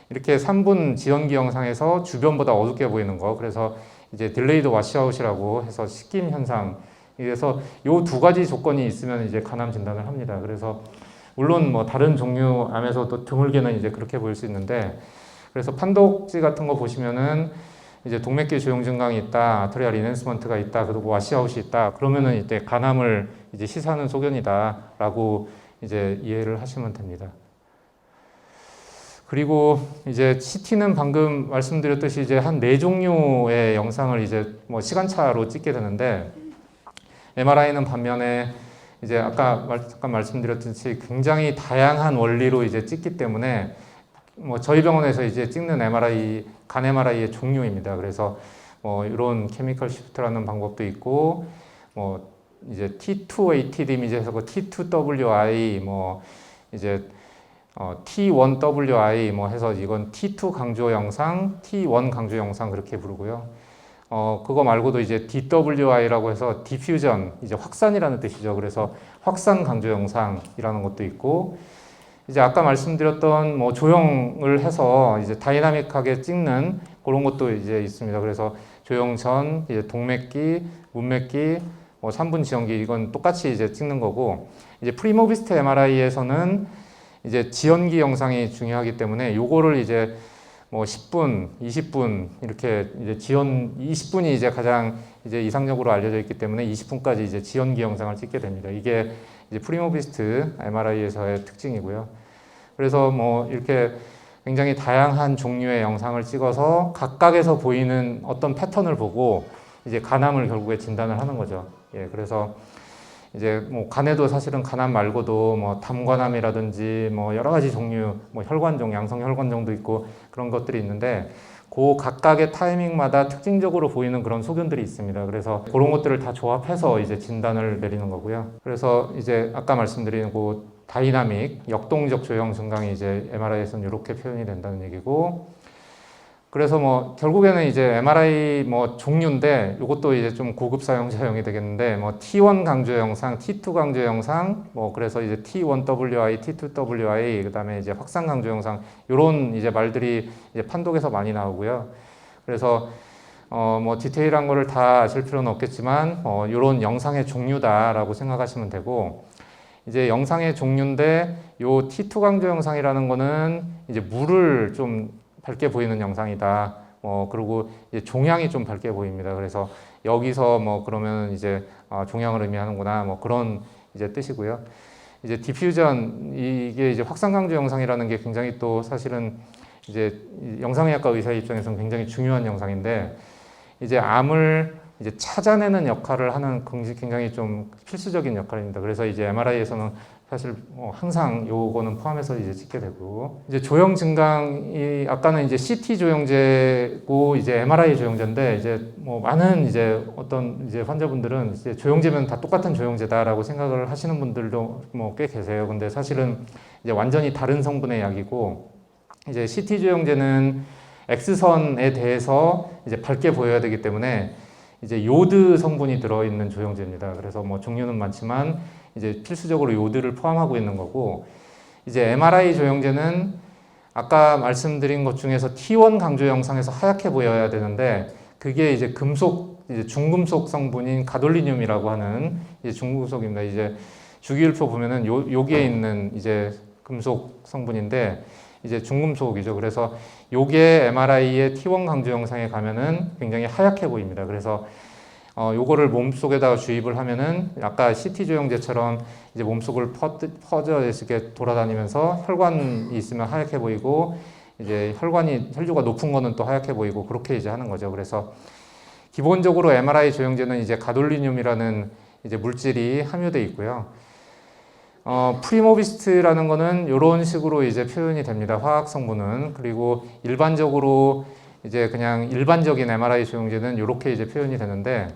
이렇게 3분 지연기 영상에서 주변보다 어둡게 보이는 거, 그래서 이제 딜레이드 와시아웃이라고 해서 식김 현상. 그래서 요 두 가지 조건이 있으면 이제 간암 진단을 합니다. 그래서 물론 뭐 다른 종류 암에서도 드물게는 이제 그렇게 보일 수 있는데, 그래서 판독지 같은 거 보시면은 이제 동맥기 조용 증강이 있다, 아트리얼 인핸스먼트가 있다, 그리고 와시아웃이 있다. 그러면은 이때 간암을 이제 시사하는 소견이다라고 이제 이해를 하시면 됩니다. 그리고 이제 CT는 방금 말씀드렸듯이 이제 한 4종류의 영상을 이제 뭐 시간차로 찍게 되는데, MRI는 반면에 이제 아까 잠깐 말씀드렸듯이 굉장히 다양한 원리로 이제 찍기 때문에 뭐 저희 병원에서 이제 찍는 MRI, 간 MRI의 종류입니다. 그래서 뭐 이런 케미컬 시프트라는 방법도 있고, 뭐 이제 T2ATD 이미지에서 그 T2WI, 뭐 이제 T1WI 뭐 해서 이건 T2 강조 영상, T1 강조 영상 그렇게 부르고요. 그거 말고도 이제 DWI라고 해서 디퓨전, 이제 확산이라는 뜻이죠. 그래서 확산 강조 영상이라는 것도 있고, 이제 아까 말씀드렸던 뭐 조형을 해서 이제 다이나믹하게 찍는 그런 것도 이제 있습니다. 그래서 조형 전, 이제 동맥기, 문맥기, 뭐 3분 지연기 이건 똑같이 이제 찍는 거고, 이제 프리모비스트 MRI에서는 이제 지연기 영상이 중요하기 때문에 요거를 이제 뭐 10분, 20분 이렇게 이제 20분이 이제 가장 이제 이상적으로 알려져 있기 때문에 20분까지 이제 지연기 영상을 찍게 됩니다. 이게 이제 프리모비스트 MRI에서의 특징이고요. 그래서 뭐 이렇게 굉장히 다양한 종류의 영상을 찍어서 각각에서 보이는 어떤 패턴을 보고 이제 간암을 결국에 진단을 하는 거죠. 예, 그래서 이제 뭐 간에도 사실은 간암 말고도 뭐 담관암이라든지 뭐 여러 가지 종류, 뭐 혈관종, 양성 혈관종도 있고 그런 것들이 있는데, 그 각각의 타이밍마다 특징적으로 보이는 그런 소견들이 있습니다. 그래서 그런 것들을 다 조합해서 이제 진단을 내리는 거고요. 그래서 이제 아까 말씀드린 그 다이나믹, 역동적 조형 증강이 이제 MRI에서는 이렇게 표현이 된다는 얘기고, 그래서 뭐 결국에는 이제 MRI 뭐 종류인데 이것도 이제 좀 고급 사용자용이 되겠는데, 뭐 T1 강조 영상, T2 강조 영상, 뭐 그래서 이제 T1WI, T2WI, 그다음에 이제 확산 강조 영상, 이런 이제 말들이 이제 판독에서 많이 나오고요. 그래서 뭐 디테일한 거를 다 아실 필요는 없겠지만 이런 영상의 종류다라고 생각하시면 되고, 이제 영상의 종류인데 요 T2 강조 영상이라는 거는 이제 물을 좀 밝게 보이는 영상이다. 그리고 이제 종양이 좀 밝게 보입니다. 그래서 여기서 뭐 그러면 이제 종양을 의미하는구나. 뭐 그런 이제 뜻이고요. 이제 디퓨전, 이게 이제 확산 강조 영상이라는 게 굉장히 또 사실은 이제 영상의학과 의사 입장에서는 굉장히 중요한 영상인데, 이제 암을 이제 찾아내는 역할을 하는 굉장히 좀 필수적인 역할입니다. 그래서 이제 MRI에서는 사실 항상 요거는 포함해서 이제 찍게 되고, 이제 조형 증강이 아까는 이제 CT 조형제고 이제 MRI 조형제인데, 이제 뭐 많은 이제 어떤 이제 환자분들은 이제 조형제면 다 똑같은 조형제다라고 생각을 하시는 분들도 뭐 꽤 계세요. 근데 사실은 이제 완전히 다른 성분의 약이고, 이제 CT 조형제는 X선에 대해서 이제 밝게 보여야 되기 때문에 이제 요드 성분이 들어있는 조형제입니다. 그래서 뭐 종류는 많지만 이제 필수적으로 요드를 포함하고 있는 거고, 이제 MRI 조형제는 아까 말씀드린 것 중에서 T1 강조 영상에서 하얗게 보여야 되는데, 그게 이제 금속, 이제 중금속 성분인 가돌리늄이라고 하는 이제 중금속입니다. 이제 주기율표 보면은 여기에 있는 이제 금속 성분인데 이제 중금속이죠. 그래서 요게 MRI의 T1 강조 영상에 가면은 굉장히 하얗게 보입니다. 그래서 요거를 몸속에다가 주입을 하면은 아까 CT 조형제처럼 이제 몸속을 퍼져 이렇게 돌아다니면서 혈관이 있으면 하얗게 보이고, 이제 혈류가 높은 거는 또 하얗게 보이고, 그렇게 이제 하는 거죠. 그래서 기본적으로 MRI 조형제는 이제 가돌리늄이라는 이제 물질이 함유되어 있고요. 프리모비스트라는 거는 이런 식으로 이제 표현이 됩니다. 화학 성분은. 그리고 일반적으로 이제 그냥 일반적인 MRI 조형제는 이렇게 이제 표현이 되는데,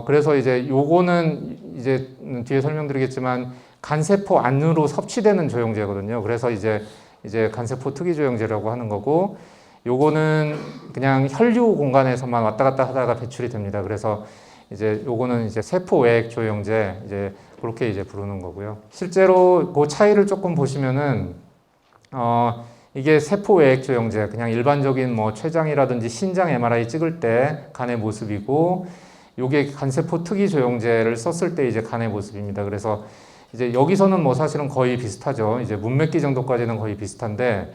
그래서 이제 요거는 이제 뒤에 설명드리겠지만 간세포 안으로 섭취되는 조영제거든요. 그래서 이제 간세포 특이 조영제라고 하는 거고, 요거는 그냥 혈류 공간에서만 왔다 갔다 하다가 배출이 됩니다. 그래서 이제 요거는 이제 세포 외액 조영제, 이제 그렇게 이제 부르는 거고요. 실제로 그 차이를 조금 보시면은 이게 세포 외액 조영제, 그냥 일반적인 뭐 췌장이라든지 신장 MRI 찍을 때 간의 모습이고, 요게 간세포 특이 조영제를 썼을 때 이제 간의 모습입니다. 그래서 이제 여기서는 뭐 사실은 거의 비슷하죠. 이제 문맥기 정도까지는 거의 비슷한데,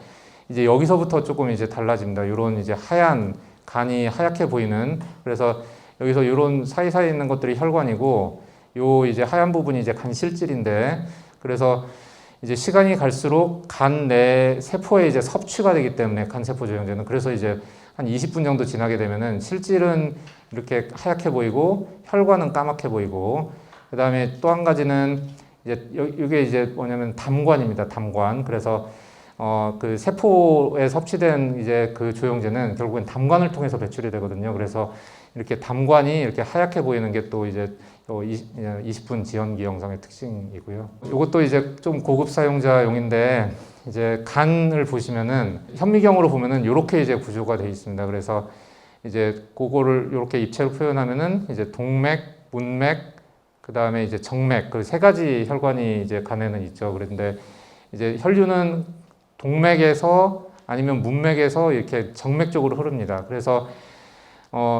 이제 여기서부터 조금 이제 달라집니다. 요런 이제 하얀, 간이 하얗게 보이는, 그래서 여기서 요런 사이사이에 있는 것들이 혈관이고, 요 이제 하얀 부분이 이제 간 실질인데, 그래서 이제 시간이 갈수록 간 내 세포에 이제 섭취가 되기 때문에 간세포 조영제는, 그래서 이제 한 20분 정도 지나게 되면은 실질은 이렇게 하얗게 보이고 혈관은 까맣게 보이고, 그 다음에 또 한 가지는 이제 이게 이제 뭐냐면 담관입니다. 담관. 그래서 그 세포에 섭취된 이제 그 조영제는 결국엔 담관을 통해서 배출이 되거든요. 그래서 이렇게 담관이 이렇게 하얗게 보이는 게 또 이제 20분 지연기 영상의 특징이고요. 이것도 이제 좀 고급 사용자용인데, 이제 간을 보시면은 현미경으로 보면은 이렇게 이제 구조가 되어 있습니다. 그래서 이제 그거를 이렇게 입체로 표현하면은 이제 동맥, 문맥, 그 다음에 이제 정맥, 그 세 가지 혈관이 이제 간에는 있죠. 그런데 이제 혈류는 동맥에서 아니면 문맥에서 이렇게 정맥 쪽으로 흐릅니다. 그래서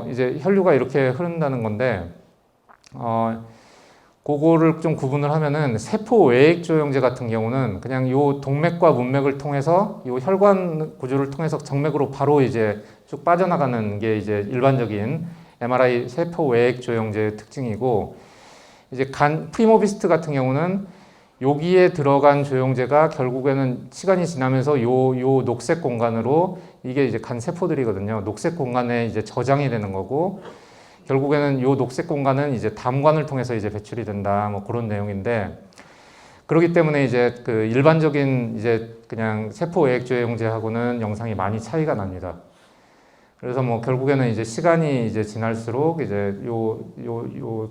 이제 혈류가 이렇게 흐른다는 건데, 그거를 좀 구분을 하면은 세포 외액 조영제 같은 경우는 그냥 요 동맥과 문맥을 통해서 요 혈관 구조를 통해서 정맥으로 바로 이제 쭉 빠져나가는 게 이제 일반적인 MRI 세포 외액 조영제의 특징이고, 이제 간 프리모비스트 같은 경우는 여기에 들어간 조영제가 결국에는 시간이 지나면서 요 녹색 공간으로, 이게 이제 간 세포들이거든요. 녹색 공간에 이제 저장이 되는 거고, 결국에는 요 녹색 공간은 이제 담관을 통해서 이제 배출이 된다, 뭐 그런 내용인데, 그렇기 때문에 이제 그 일반적인 이제 그냥 세포 외액 조영제하고는 영상이 많이 차이가 납니다. 그래서 뭐 결국에는 이제 시간이 이제 지날수록 이제 요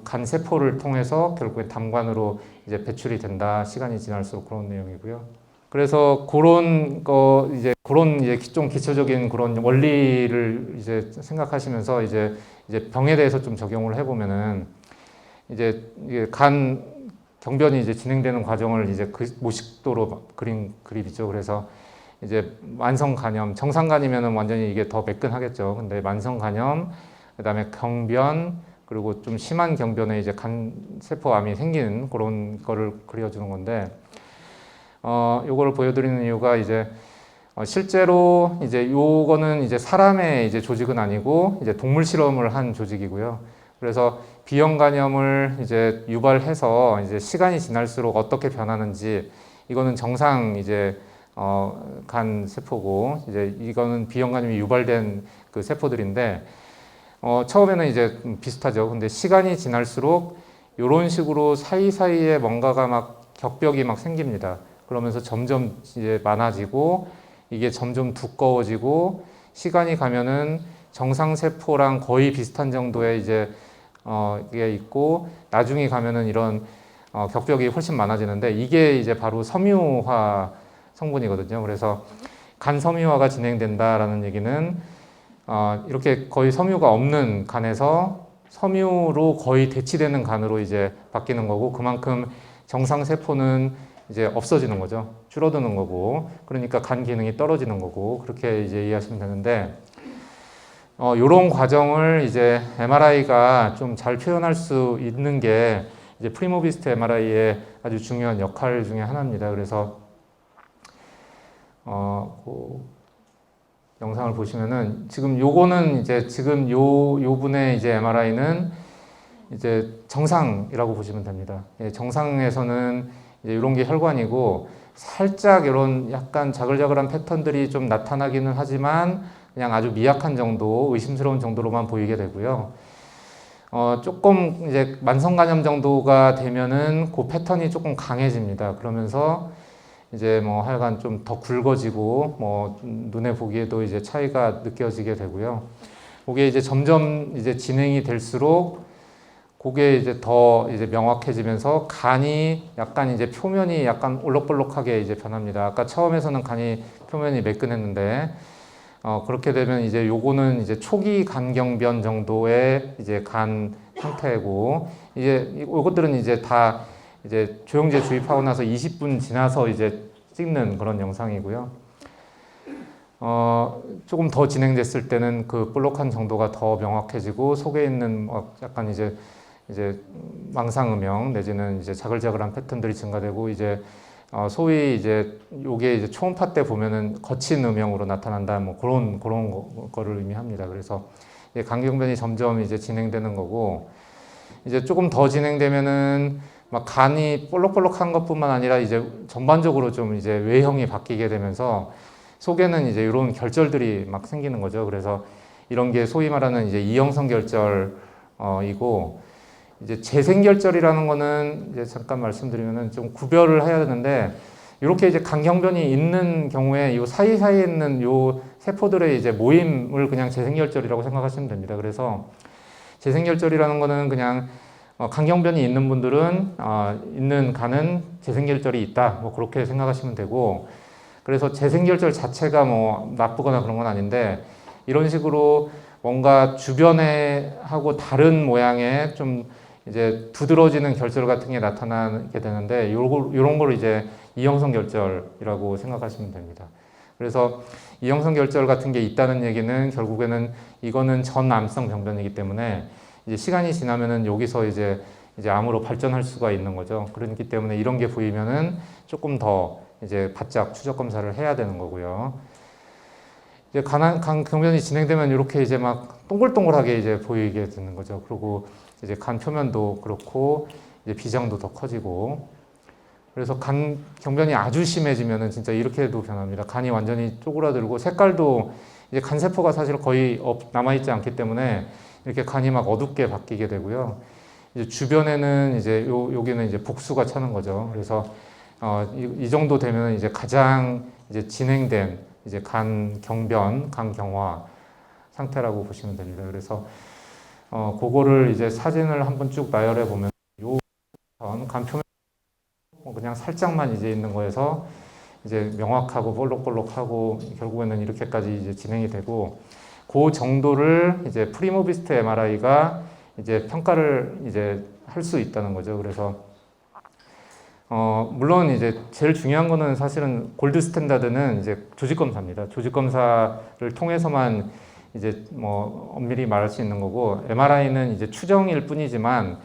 간 세포를 통해서 결국에 담관으로 이제 배출이 된다, 시간이 지날수록, 그런 내용이고요. 그래서 그런 거 그런 이제 좀 기초적인 그런 원리를 이제 생각하시면서 이제 병에 대해서 좀 적용을 해보면은, 이제 이게 간 경변이 이제 진행되는 과정을 이제 그 모식도로 그린 그림이죠. 그래서 이제 만성 간염, 정상 간이면은 완전히 이게 더 매끈하겠죠. 근데 만성 간염, 그다음에 경변, 그리고 좀 심한 경변에 이제 간 세포암이 생기는 그런 거를 그려주는 건데, 요거를 보여드리는 이유가 이제 실제로 이제 요거는 이제 사람의 이제 조직은 아니고 이제 동물 실험을 한 조직이고요. 그래서 비형 간염을 이제 유발해서 이제 시간이 지날수록 어떻게 변하는지, 이거는 정상 이제 간 세포고, 이제 이거는 비형 간염이 유발된 그 세포들인데, 처음에는 이제 비슷하죠. 근데 시간이 지날수록 이런 식으로 사이사이에 뭔가가 막 격벽이 막 생깁니다. 그러면서 점점 이제 많아지고, 이게 점점 두꺼워지고, 시간이 가면은 정상 세포랑 거의 비슷한 정도의 이제 이게 있고, 나중에 가면은 이런 격벽이 훨씬 많아지는데, 이게 이제 바로 섬유화 성분이거든요. 그래서 간 섬유화가 진행된다라는 얘기는 이렇게 거의 섬유가 없는 간에서 섬유로 거의 대치되는 간으로 이제 바뀌는 거고, 그만큼 정상 세포는 이제 없어지는 거죠. 줄어드는 거고, 그러니까 간 기능이 떨어지는 거고, 그렇게 이제 이해하시면 되는데, 요런 과정을 이제 MRI가 좀 잘 표현할 수 있는 게 이제 프리모비스트 MRI의 아주 중요한 역할 중에 하나입니다. 그래서 그 영상을 보시면은 지금 요거는 이제 지금 요 분의 이제 MRI는 이제 정상이라고 보시면 됩니다. 예, 정상에서는 이제 이런 게 혈관이고, 살짝 이런 약간 자글자글한 패턴들이 좀 나타나기는 하지만 그냥 아주 미약한 정도, 의심스러운 정도로만 보이게 되고요. 조금 이제 만성 간염 정도가 되면은 그 패턴이 조금 강해집니다. 그러면서 이제 뭐 하여간 좀 더 굵어지고, 뭐 눈에 보기에도 이제 차이가 느껴지게 되고요. 그게 이제 점점 이제 진행이 될수록 그게 이제 더 이제 명확해지면서 간이 약간 이제 표면이 약간 올록볼록하게 이제 변합니다. 아까 처음에서는 간이 표면이 매끈했는데 그렇게 되면 이제 요거는 이제 초기 간경변 정도의 이제 간 상태고 이제 요것들은 이제 다 이제 조영제 주입하고 나서 20분 지나서 이제 찍는 그런 영상이고요. 조금 더 진행됐을 때는 그 볼록한 정도가 더 명확해지고 속에 있는 약간 이제 망상음영 내지는 이제 자글자글한 패턴들이 증가되고 이제 소위 이제 요게 이제 초음파 때 보면은 거친 음영으로 나타난다 뭐 그런 거를 의미합니다. 그래서 이제 간경변이 점점 이제 진행되는 거고 이제 조금 더 진행되면은 막 간이 볼록볼록한 것뿐만 아니라 이제 전반적으로 좀 이제 외형이 바뀌게 되면서 속에는 이제 이런 결절들이 막 생기는 거죠. 그래서 이런 게 소위 말하는 이제 이형성 결절이고 이제 재생결절이라는 거는 이제 잠깐 말씀드리면은 좀 구별을 해야 되는데 이렇게 이제 간경변이 있는 경우에 이 사이사이에 있는 요 세포들의 이제 모임을 그냥 재생결절이라고 생각하시면 됩니다. 그래서 재생결절이라는 거는 그냥 간경변이 있는 분들은 있는 간은 재생결절이 있다 뭐 그렇게 생각하시면 되고 그래서 재생결절 자체가 뭐 나쁘거나 그런 건 아닌데 이런 식으로 뭔가 주변에 하고 다른 모양의 좀 이제 두드러지는 결절 같은 게 나타나게 되는데 요런 걸 이제 이형성 결절이라고 생각하시면 됩니다. 그래서 이형성 결절 같은 게 있다는 얘기는 결국에는 이거는 전암성 병변이기 때문에 이제 시간이 지나면은 여기서 이제 암으로 발전할 수가 있는 거죠. 그렇기 때문에 이런 게 보이면은 조금 더 이제 바짝 추적 검사를 해야 되는 거고요. 이제 간 경변이 진행되면 이렇게 이제 막 동글동글하게 이제 보이게 되는 거죠. 그리고 이제 간 표면도 그렇고 이제 비장도 더 커지고 그래서 간 경변이 아주 심해지면은 진짜 이렇게도 변합니다. 간이 완전히 쪼그라들고 색깔도 이제 간세포가 사실 거의 남아있지 않기 때문에 이렇게 간이 막 어둡게 바뀌게 되고요. 이제 주변에는 이제 여기는 이제 복수가 차는 거죠. 그래서 이 정도 되면 이제 가장 이제 진행된 이제 간 경변, 간 경화 상태라고 보시면 됩니다. 그래서 그거를 이제 사진을 한번 쭉 나열해 보면 요 간 표면 그냥 살짝만 이제 있는 거에서 이제 명확하고 볼록볼록하고 결국에는 이렇게까지 이제 진행이 되고 그 정도를 이제 프리모비스트 MRI가 이제 평가를 이제 할 수 있다는 거죠. 그래서 물론 이제 제일 중요한 거는 사실은 골드 스탠다드는 이제 조직 검사입니다. 조직 검사를 통해서만 이제 뭐 엄밀히 말할 수 있는 거고 MRI는 이제 추정일 뿐이지만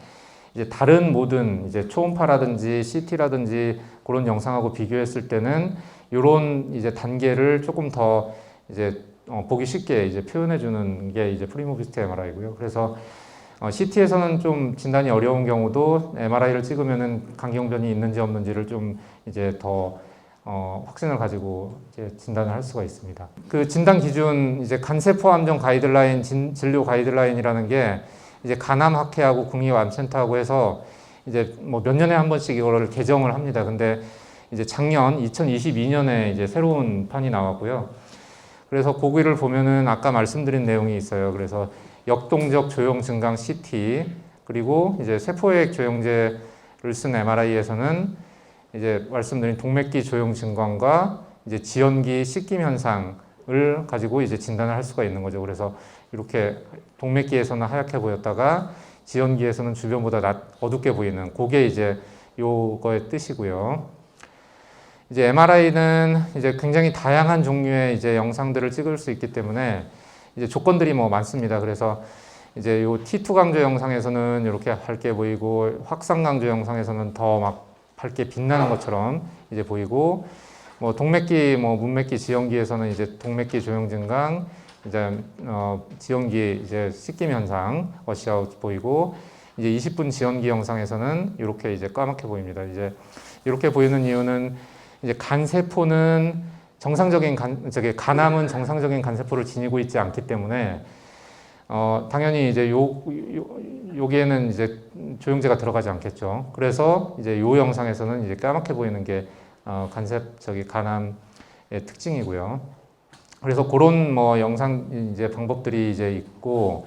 이제 다른 모든 이제 초음파라든지 CT라든지 그런 영상하고 비교했을 때는 이런 이제 단계를 조금 더 이제 보기 쉽게 이제 표현해 주는 게 이제 프리모비스트 MRI고요. 그래서 CT에서는 좀 진단이 어려운 경우도 MRI를 찍으면은 간경변이 있는지 없는지를 좀 이제 더 확신을 가지고 이제 진단을 할 수가 있습니다. 그 진단 기준 이제 간세포 함정 가이드라인 진료 가이드라인이라는 게 이제 간암학회하고 국립암센터하고 해서 이제 뭐 몇 년에 한 번씩 이거를 개정을 합니다. 근데 이제 작년 2022년에 이제 새로운 판이 나왔고요. 그래서 거기를 보면은 아까 말씀드린 내용이 있어요. 그래서 역동적 조형 증강 CT 그리고 이제 세포액 조형제를 쓴 MRI에서는 이제 말씀드린 동맥기 조형 증강과 이제 지연기 씻김 현상을 가지고 이제 진단을 할 수가 있는 거죠. 그래서 이렇게 동맥기에서는 하얗게 보였다가 지연기에서는 주변보다 어둡게 보이는 그게 이제 요거의 뜻이고요. 이제 MRI는 이제 굉장히 다양한 종류의 이제 영상들을 찍을 수 있기 때문에 이제 조건들이 뭐 많습니다. 그래서 이제 요 T2 강조 영상에서는 이렇게 밝게 보이고 확산 강조 영상에서는 더 막 밝게 빛나는 것처럼 이제 보이고 뭐 동맥기 뭐 문맥기 지연기에서는 이제 동맥기 조형 증강 이제 지연기 이제 씻김 현상 워시아웃 보이고 이제 20분 지연기 영상에서는 이렇게 이제 까맣게 보입니다. 이제 이렇게 보이는 이유는 이제 간세포는 정상적인 간암은 정상적인 간세포를 지니고 있지 않기 때문에 당연히 이제 여기에는 이제 조영제가 들어가지 않겠죠. 그래서 이제 요 영상에서는 이제 까맣게 보이는 게 간암의 특징이고요. 그래서 그런 뭐 영상 이제 방법들이 이제 있고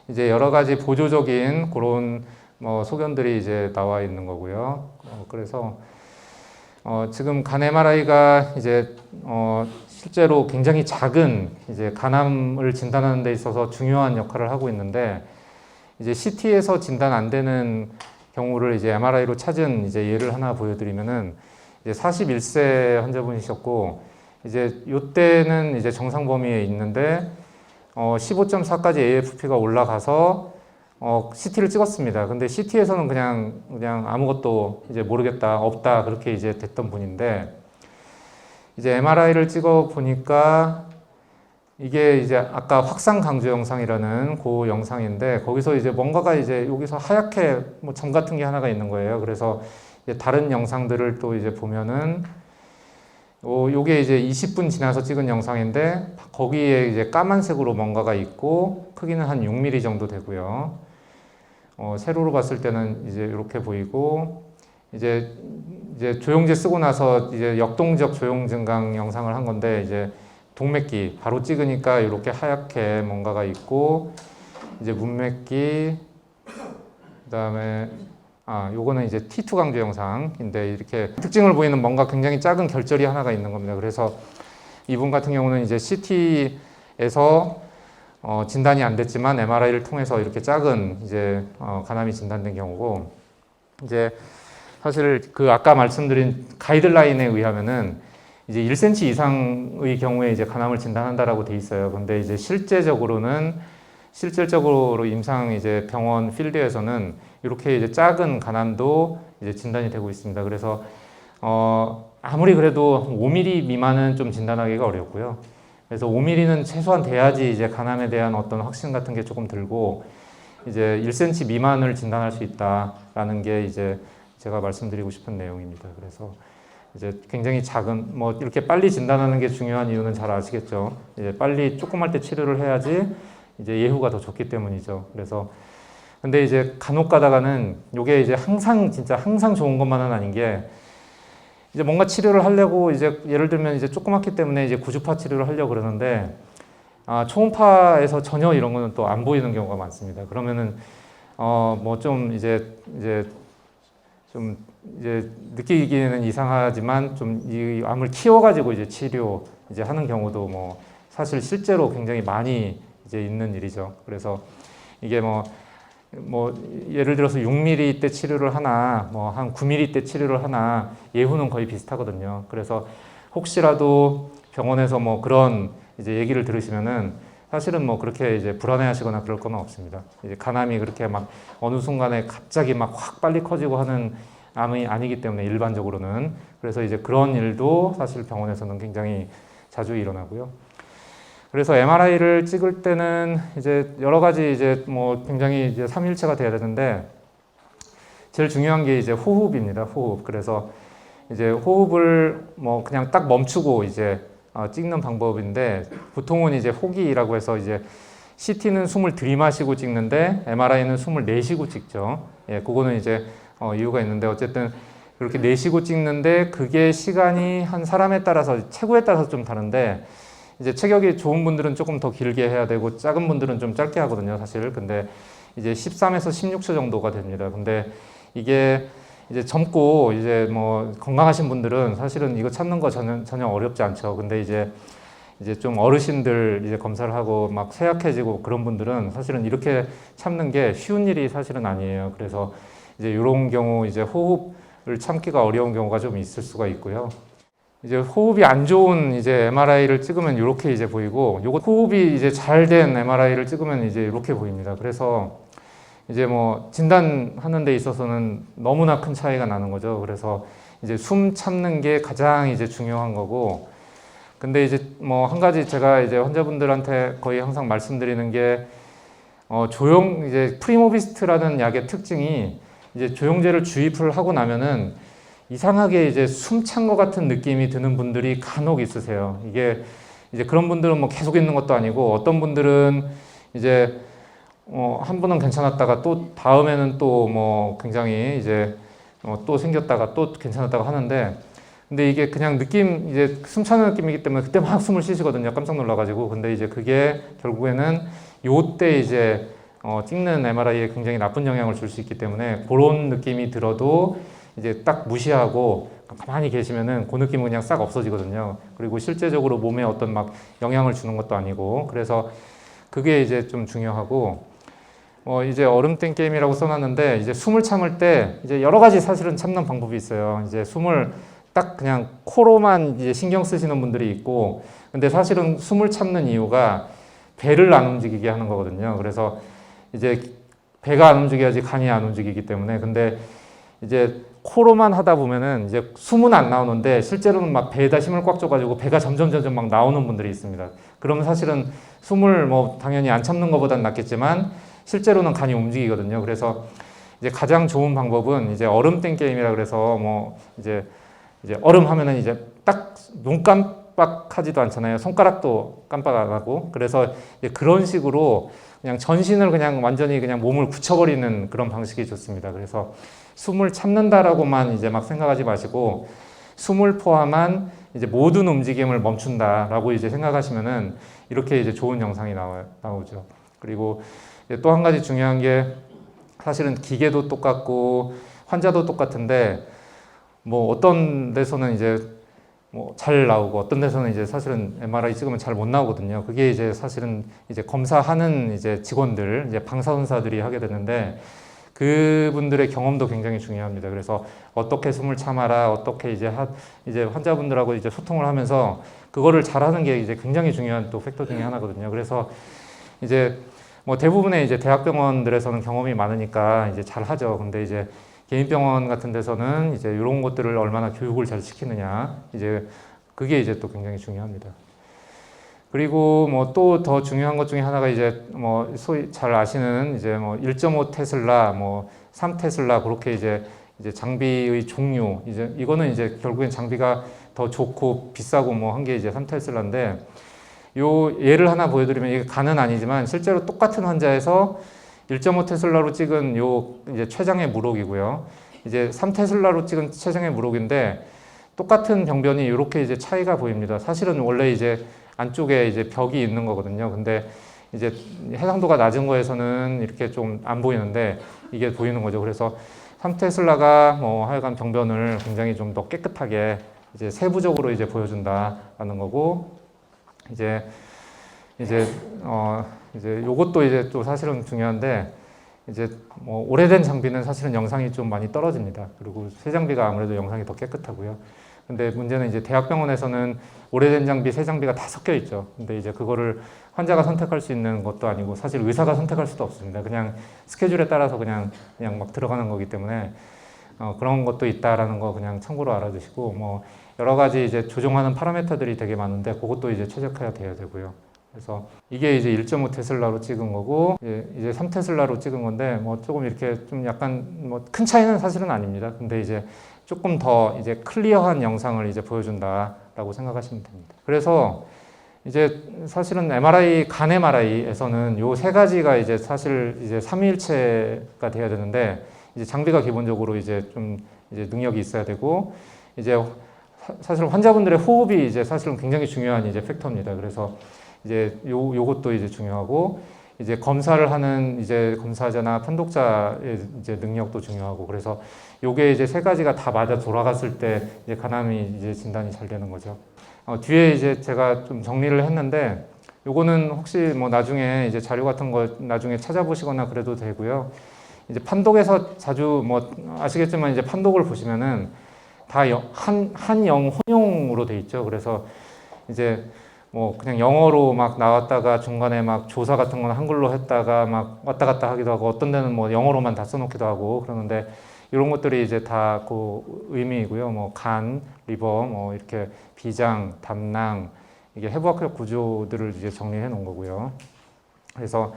이제 여러 가지 보조적인 그런 뭐 소견들이 이제 나와 있는 거고요. 그래서 지금 간 MRI가 이제 실제로 굉장히 작은 이제 간암을 진단하는 데 있어서 중요한 역할을 하고 있는데, 이제 CT에서 진단 안 되는 경우를 이제 MRI로 찾은 이제 예를 하나 보여드리면은, 이제 41세 환자분이셨고, 이제 요때는 이제 정상 범위에 있는데 15.4까지 AFP가 올라가서 CT를 찍었습니다. 근데 CT에서는 그냥 아무것도 이제 모르겠다, 없다, 그렇게 이제 됐던 분인데, 이제 MRI를 찍어 보니까 이게 이제 아까 확산 강조 영상이라는 그 영상인데, 거기서 이제 뭔가가 이제 여기서 하얗게 뭐 점 같은 게 하나가 있는 거예요. 그래서 이제 다른 영상들을 또 이제 보면은 요게 이제 20분 지나서 찍은 영상인데, 거기에 이제 까만색으로 뭔가가 있고 크기는 한 6mm 정도 되고요. 세로로 봤을 때는 이제 이렇게 보이고, 이제 조영제 쓰고 나서 이제 역동적 조영 증강 영상을 한 건데, 이제 동맥기 바로 찍으니까 이렇게 하얗게 뭔가가 있고, 이제 문맥기, 그다음에 요거는 이제 T2 강조 영상인데, 이렇게 특징을 보이는 뭔가 굉장히 작은 결절이 하나가 있는 겁니다. 그래서 이분 같은 경우는 이제 CT에서 진단이 안 됐지만 MRI를 통해서 이렇게 작은 이제 간암이 진단된 경우고, 이제 사실 그 아까 말씀드린 가이드라인에 의하면은 이제 1cm 이상의 경우에 이제 간암을 진단한다라고 돼 있어요. 근데 이제 실질적으로 임상 이제 병원 필드에서는 이렇게 이제 작은 간암도 이제 진단이 되고 있습니다. 그래서 아무리 그래도 5mm 미만은 좀 진단하기가 어렵고요. 그래서 5mm는 최소한 돼야지 이제 간암에 대한 어떤 확신 같은 게 조금 들고, 이제 1cm 미만을 진단할 수 있다라는 게 이제 제가 말씀드리고 싶은 내용입니다. 그래서 이제 굉장히 작은, 뭐 이렇게 빨리 진단하는 게 중요한 이유는 잘 아시겠죠. 이제 빨리 조그만 때 치료를 해야지 이제 예후가 더 좋기 때문이죠. 그래서 근데 이제 간혹 가다가는 요게 이제 진짜 항상 좋은 것만은 아닌 게, 이제 뭔가 치료를 하려고 이제 예를 들면 이제 조그맣기 때문에 이제 구주파 치료를 하려고 그러는데, 초음파에서 전혀 이런 거는 또 안 보이는 경우가 많습니다. 그러면은 뭐 좀 좀 느끼기에는 이상하지만 좀 이 암을 키워가지고 이제 치료 이제 하는 경우도 뭐 사실 실제로 굉장히 많이 이제 있는 일이죠. 그래서 이게 뭐 예를 들어서 6mm 때 치료를 하나, 뭐 한 9mm 때 치료를 하나, 예후는 거의 비슷하거든요. 그래서 혹시라도 병원에서 뭐 그런 이제 얘기를 들으시면은 사실은 뭐 그렇게 이제 불안해하시거나 그럴 건 없습니다. 이제 간암이 그렇게 막 어느 순간에 갑자기 막 확 빨리 커지고 하는 암이 아니기 때문에, 일반적으로는. 그래서 이제 그런 일도 사실 병원에서는 굉장히 자주 일어나고요. 그래서 MRI를 찍을 때는 이제 여러 가지 이제 뭐 굉장히 이제 삼일체가 돼야 되는데, 제일 중요한 게 이제 호흡입니다. 호흡. 그래서 이제 호흡을 뭐 그냥 딱 멈추고 이제 찍는 방법인데, 보통은 이제 호기라고 해서 이제 CT는 숨을 들이마시고 찍는데 MRI는 숨을 내쉬고 찍죠. 예, 그거는 이제 이유가 있는데, 어쨌든 그렇게 내쉬고 찍는데 그게 시간이 한 사람에 따라서 체구에 따라서 좀 다른데, 이제 체격이 좋은 분들은 조금 더 길게 해야 되고 작은 분들은 좀 짧게 하거든요, 사실. 근데 이제 13에서 16초 정도가 됩니다. 근데 이게 이제 젊고 이제 뭐 건강하신 분들은 사실은 이거 참는 거 전혀 어렵지 않죠. 근데 이제 좀 어르신들 이제 검사를 하고 막 쇠약해지고 그런 분들은 사실은 이렇게 참는 게 쉬운 일이 사실은 아니에요. 그래서 이제 이런 경우 이제 호흡을 참기가 어려운 경우가 좀 있을 수가 있고요. 이제 호흡이 안 좋은 이제 MRI를 찍으면 이렇게 이제 보이고, 요거 호흡이 이제 잘 된 MRI를 찍으면 이제 이렇게 보입니다. 그래서 이제 뭐 진단하는 데 있어서는 너무나 큰 차이가 나는 거죠. 그래서 이제 숨 참는 게 가장 이제 중요한 거고, 근데 이제 뭐 한 가지 제가 이제 환자분들한테 거의 항상 말씀드리는 게, 이제 프리모비스트라는 약의 특징이, 이제 조영제를 주입을 하고 나면은 이상하게 이제 숨 찬 것 같은 느낌이 드는 분들이 간혹 있으세요. 이게 이제 그런 분들은 뭐 계속 있는 것도 아니고, 어떤 분들은 이제 한 번은 괜찮았다가 또 다음에는 또 뭐 굉장히 이제 또 생겼다가 또 괜찮았다가 하는데, 근데 이게 그냥 이제 숨 차는 느낌이기 때문에 그때 막 숨을 쉬시거든요. 깜짝 놀라가지고. 근데 이제 그게 결국에는 요때 이제 찍는 MRI에 굉장히 나쁜 영향을 줄 수 있기 때문에 그런 느낌이 들어도 이제 딱 무시하고 가만히 계시면은 그 느낌은 그냥 싹 없어지거든요. 그리고 실제적으로 몸에 어떤 막 영향을 주는 것도 아니고, 그래서 그게 이제 좀 중요하고, 이제 얼음땡 게임이라고 써놨는데, 이제 숨을 참을 때 이제 여러 가지 사실은 참는 방법이 있어요. 이제 숨을 딱 그냥 코로만 이제 신경 쓰시는 분들이 있고, 근데 사실은 숨을 참는 이유가 배를 안 움직이게 하는 거거든요. 그래서 이제 배가 안 움직여야지 간이 안 움직이기 때문에. 근데 이제 코로만 하다 보면은 이제 숨은 안 나오는데 실제로는 막 배에다 힘을 꽉 줘가지고 배가 점점 막 나오는 분들이 있습니다. 그러면 사실은 숨을 뭐 당연히 안 참는 것보단 낫겠지만 실제로는 간이 움직이거든요. 그래서 이제 가장 좋은 방법은 이제 얼음땡 게임이라 그래서 뭐 이제 얼음 하면은 이제 딱 눈 깜빡하지도 않잖아요. 손가락도 깜빡 안 하고. 그래서 이제 그런 식으로 그냥 전신을 그냥 완전히 그냥 몸을 굳혀버리는 그런 방식이 좋습니다. 그래서 숨을 참는다라고만 이제 막 생각하지 마시고 숨을 포함한 이제 모든 움직임을 멈춘다라고 이제 생각하시면은 이렇게 이제 좋은 영상이 나오죠. 그리고 또 한 가지 중요한 게 사실은 기계도 똑같고 환자도 똑같은데 뭐 어떤 데서는 이제 뭐 잘 나오고 어떤 데서는 이제 사실은 MRI 찍으면 잘 못 나오거든요. 그게 이제 사실은 이제 검사하는 이제 직원들, 이제 방사선사들이 하게 되는데 그분들의 경험도 굉장히 중요합니다. 그래서 어떻게 숨을 참아라, 어떻게 이제 환자분들하고 이제 소통을 하면서 그거를 잘하는 게 이제 굉장히 중요한 또 팩터 중에 하나거든요. 그래서 이제 뭐 대부분의 이제 대학병원들에서는 경험이 많으니까 이제 잘 하죠. 근데 이제 개인병원 같은 데서는 이제 이런 것들을 얼마나 교육을 잘 시키느냐, 이제 그게 이제 또 굉장히 중요합니다. 그리고 뭐 또 더 중요한 것 중에 하나가 이제 뭐 소위 잘 아시는 이제 뭐 1.5 테슬라, 뭐 3 테슬라 그렇게 이제 장비의 종류, 이제 이거는 이제 결국엔 장비가 더 좋고 비싸고 뭐 한 게 이제 3 테슬라인데 요 예를 하나 보여드리면 이게 간은 아니지만 실제로 똑같은 환자에서 1.5 테슬라로 찍은 요 이제 췌장의 무록이고요. 이제 3 테슬라로 찍은 췌장의 무록인데 똑같은 병변이 이렇게 이제 차이가 보입니다. 사실은 원래 이제 안쪽에 이제 벽이 있는 거거든요. 근데 이제 해상도가 낮은 거에서는 이렇게 좀 안 보이는데 이게 보이는 거죠. 그래서 3 테슬라가 뭐 하여간 병변을 굉장히 좀 더 깨끗하게 이제 세부적으로 이제 보여준다라는 거고 이제 요것도 이제 또 사실은 중요한데 이제 뭐 오래된 장비는 사실은 영상이 좀 많이 떨어집니다. 그리고 새 장비가 아무래도 영상이 더 깨끗하고요. 근데 문제는 이제 대학병원에서는 오래된 장비, 새 장비가 다 섞여 있죠. 근데 이제 그거를 환자가 선택할 수 있는 것도 아니고 사실 의사가 선택할 수도 없습니다. 그냥 스케줄에 따라서 그냥 막 들어가는 거기 때문에 그런 것도 있다라는 거 그냥 참고로 알아두시고 뭐 여러 가지 이제 조정하는 파라미터들이 되게 많은데 그것도 이제 최적화가 돼야 되고요. 그래서 이게 이제 1.5 테슬라로 찍은 거고 이제 3 테슬라로 찍은 건데 뭐 조금 이렇게 좀 약간 뭐 큰 차이는 사실은 아닙니다. 근데 이제 조금 더 이제 클리어한 영상을 이제 보여준다라고 생각하시면 됩니다. 그래서 이제 사실은 MRI, 간 MRI에서는 요 세 가지가 이제 사실 이제 삼위일체가 돼야 되는데 이제 장비가 기본적으로 이제 좀 이제 능력이 있어야 되고 이제 사실 환자분들의 호흡이 이제 사실은 굉장히 중요한 이제 팩터입니다. 그래서 이제 요것도 이제 중요하고 이제 검사를 하는 이제 검사자나 판독자의 이제 능력도 중요하고 그래서 요게 이제 세 가지가 다 맞아 돌아갔을 때 이제 간암이 이제 진단이 잘 되는 거죠. 뒤에 이제 제가 좀 정리를 했는데 요거는 혹시 뭐 나중에 이제 자료 같은 거 나중에 찾아보시거나 그래도 되고요. 이제 판독에서 자주 뭐 아시겠지만 이제 판독을 보시면은 다 한영 혼용으로 돼 있죠. 그래서 이제 뭐 그냥 영어로 막 나왔다가 중간에 막 조사 같은 건 한글로 했다가 막 왔다 갔다 하기도 하고 어떤 데는 뭐 영어로만 다 써놓기도 하고 그러는데 이런 것들이 이제 다 그 의미이고요. 뭐 간, 리버, 뭐 이렇게 비장, 담낭 이게 해부학적 구조들을 이제 정리해 놓은 거고요. 그래서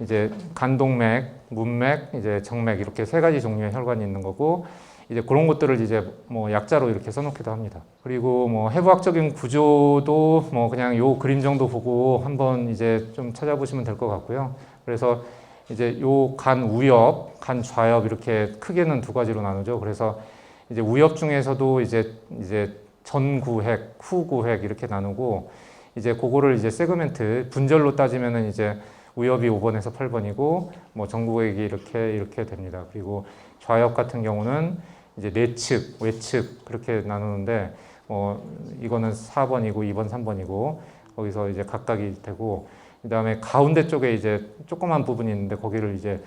이제 간동맥, 문맥, 이제 정맥 이렇게 세 가지 종류의 혈관이 있는 거고 이제 그런 것들을 이제 뭐 약자로 이렇게 써놓기도 합니다. 그리고 뭐 해부학적인 구조도 뭐 그냥 요 그림 정도 보고 한번 이제 좀 찾아보시면 될 것 같고요. 그래서 이제 요 간 우엽, 간 좌엽 이렇게 크게는 두 가지로 나누죠. 그래서 이제 우엽 중에서도 이제 전구획, 후구획 이렇게 나누고 이제 그거를 이제 세그멘트 분절로 따지면은 이제 우엽이 5번에서 8번이고 뭐 전구액이 이렇게 됩니다. 그리고 좌엽 같은 경우는 이제 내측, 외측 그렇게 나누는데 이거는 4번이고 2번, 3번이고 거기서 이제 각각이 되고 그다음에 가운데 쪽에 이제 조그만 부분이 있는데 거기를 이제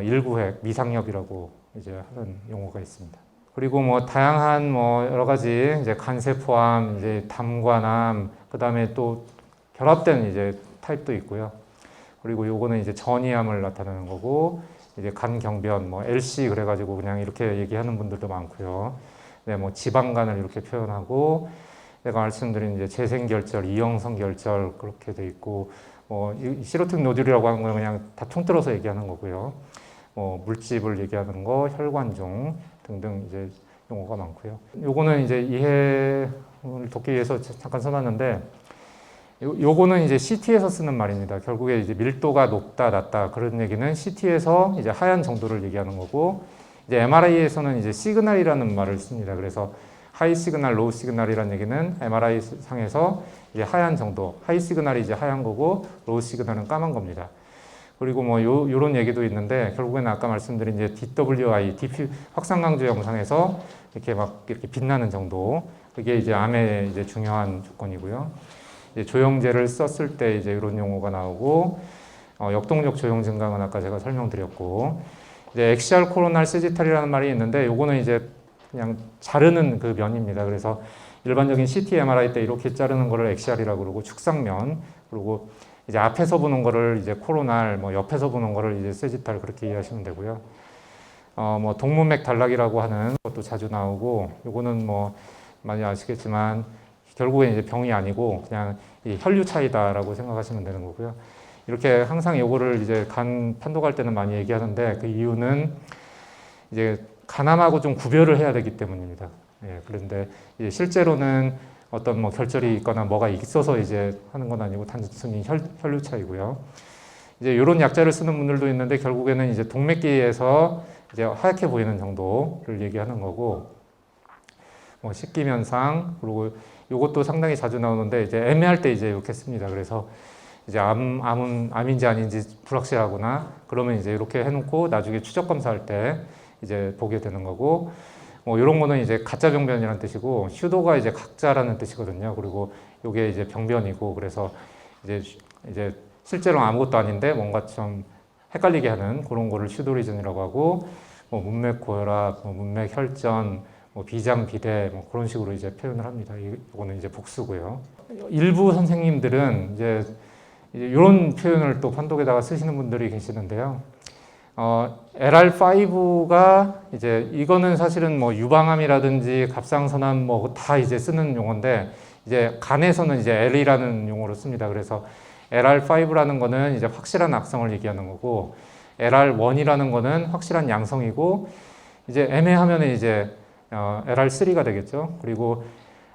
일구획, 미상엽이라고 이제 하는 용어가 있습니다. 그리고 뭐 다양한 뭐 여러 가지 이제 간세포암, 이제 담관암, 그다음에 또 결합된 이제 타입도 있고요. 그리고 요거는 이제 전이암을 나타내는 거고 이제 간경변, 뭐 LC 그래가지고 그냥 이렇게 얘기하는 분들도 많고요. 네, 뭐 지방간을 이렇게 표현하고 내가 말씀드린 이제 재생결절, 이형성결절 그렇게 돼 있고 시로틱 노듈이라고 하는 건 그냥 다 통틀어서 얘기하는 거고요. 물집을 얘기하는 거, 혈관종 등등 이제 용어가 많고요. 요거는 이제 이해를 돕기 위해서 잠깐 써놨는데 요거는 이제 CT에서 쓰는 말입니다. 결국에 이제 밀도가 높다, 낮다 그런 얘기는 CT에서 이제 하얀 정도를 얘기하는 거고 이제 MRI에서는 이제 시그널이라는 말을 씁니다. 그래서 하이 시그널, 로우 시그널이라는 얘기는 MRI 상에서 이제 하얀 정도, 하이 시그널이 이제 하얀 거고 로우 시그널은 까만 겁니다. 그리고 뭐 요런 얘기도 있는데 결국에는 아까 말씀드린 이제 DWI, 확산 강조 영상에서 이렇게 막 이렇게 빛나는 정도, 그게 이제 암의 이제 중요한 조건이고요. 이제 조영제를 썼을 때 이제 이런 용어가 나오고 역동적 조영 증강은 아까 제가 설명드렸고 이제 엑시알 코로날 세지탈이라는 말이 있는데 요거는 이제 그냥 자르는 그 면입니다. 그래서 일반적인 CT, MRI 때 이렇게 자르는 거를 엑시알이라고 그러고 축상면, 그리고 이제 앞에서 보는 거를 이제 코로날, 뭐 옆에서 보는 거를 이제 세지탈 그렇게 이해하시면 되고요. 뭐 동문맥 단락이라고 하는 것도 자주 나오고, 요거는 뭐 많이 아시겠지만 결국엔 이제 병이 아니고 그냥 이 혈류 차이다라고 생각하시면 되는 거고요. 이렇게 항상 요거를 이제 간 판독할 때는 많이 얘기하는데 그 이유는 이제 간암하고 좀 구별을 해야 되기 때문입니다. 예, 그런데 이제 실제로는 어떤 뭐 결절이 있거나 뭐가 있어서 이제 하는 건 아니고 단순히 혈류 차이고요. 이제 이런 약자를 쓰는 분들도 있는데 결국에는 이제 동맥기에서 이제 하얗게 보이는 정도를 얘기하는 거고, 뭐 식기면상, 그리고 이것도 상당히 자주 나오는데 이제 애매할 때 이제 이렇게 씁니다. 그래서 이제 암인지 아닌지 불확실하거나 그러면 이제 이렇게 해놓고 나중에 추적 검사할 때 이제 보게 되는 거고, 이런 거는 이제 가짜 병변이라는 뜻이고 슈도가 이제 각자라는 뜻이거든요. 그리고 이게 이제 병변이고 그래서 이제 실제로 아무것도 아닌데 뭔가 좀 헷갈리게 하는 그런 거를 슈도리즘이라고 하고, 문맥 고혈압, 문맥 혈전, 비장 비대 그런 식으로 이제 표현을 합니다. 이거는 이제 복수고요. 일부 선생님들은 이제 이런 표현을 또 판독에다가 쓰시는 분들이 계시는데요. LR5가 이제 이거는 사실은 뭐 유방암이라든지 갑상선암 뭐 다 이제 쓰는 용어인데 이제 간에서는 이제 L이라는 용어로 씁니다. 그래서 LR5라는 거는 이제 확실한 악성을 얘기하는 거고 LR1이라는 거는 확실한 양성이고 이제 애매하면 이제 LR3가 되겠죠. 그리고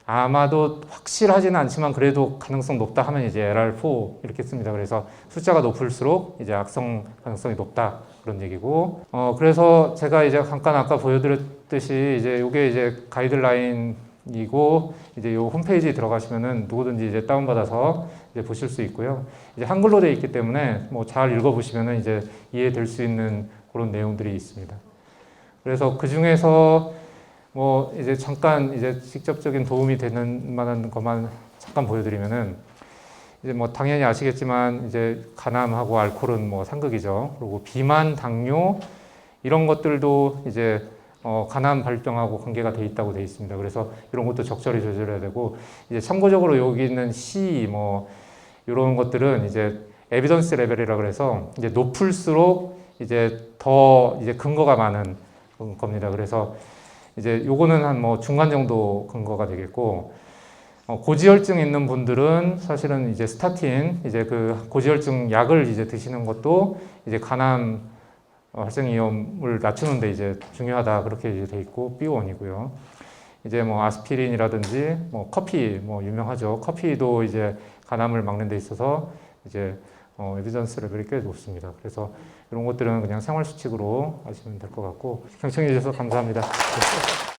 아마도 확실하지는 않지만 그래도 가능성 높다 하면 이제 LR4 이렇게 씁니다. 그래서 숫자가 높을수록 이제 악성 가능성이 높다 그런 얘기고, 그래서 제가 이제 잠깐 아까 보여드렸듯이 이제 이게 이제 가이드라인이고 이제 요 홈페이지에 들어가시면은 누구든지 이제 다운받아서 이제 보실 수 있고요. 이제 한글로 되어 있기 때문에 뭐 잘 읽어보시면은 이제 이해될 수 있는 그런 내용들이 있습니다. 그래서 그 중에서 뭐 이제 잠깐 이제 직접적인 도움이 되는 만한 것만 잠깐 보여드리면은 이제 뭐 당연히 아시겠지만 이제 간암하고 알코올은 뭐 상극이죠. 그리고 비만, 당뇨 이런 것들도 이제 간암 발병하고 관계가 돼 있다고 돼 있습니다. 그래서 이런 것도 적절히 조절해야 되고 이제 참고적으로 여기 있는 C 뭐 이런 것들은 이제 에비던스 레벨이라 그래서 이제 높을수록 이제 더 이제 근거가 많은 겁니다. 그래서 이제 요거는 한 뭐 중간 정도 근거가 되겠고, 고지혈증 있는 분들은 사실은 이제 스타틴, 이제 그 고지혈증 약을 이제 드시는 것도 이제 간암 발생 위험을 낮추는데 이제 중요하다 그렇게 이제 돼 있고 B1이고요. 이제 뭐 아스피린이라든지 뭐 커피 뭐 유명하죠. 커피도 이제 간암을 막는 데 있어서 이제 에비던스 레벨이 꽤 높습니다. 그래서 이런 것들은 그냥 생활 수칙으로 하시면 될 것 같고, 경청해 주셔서 감사합니다.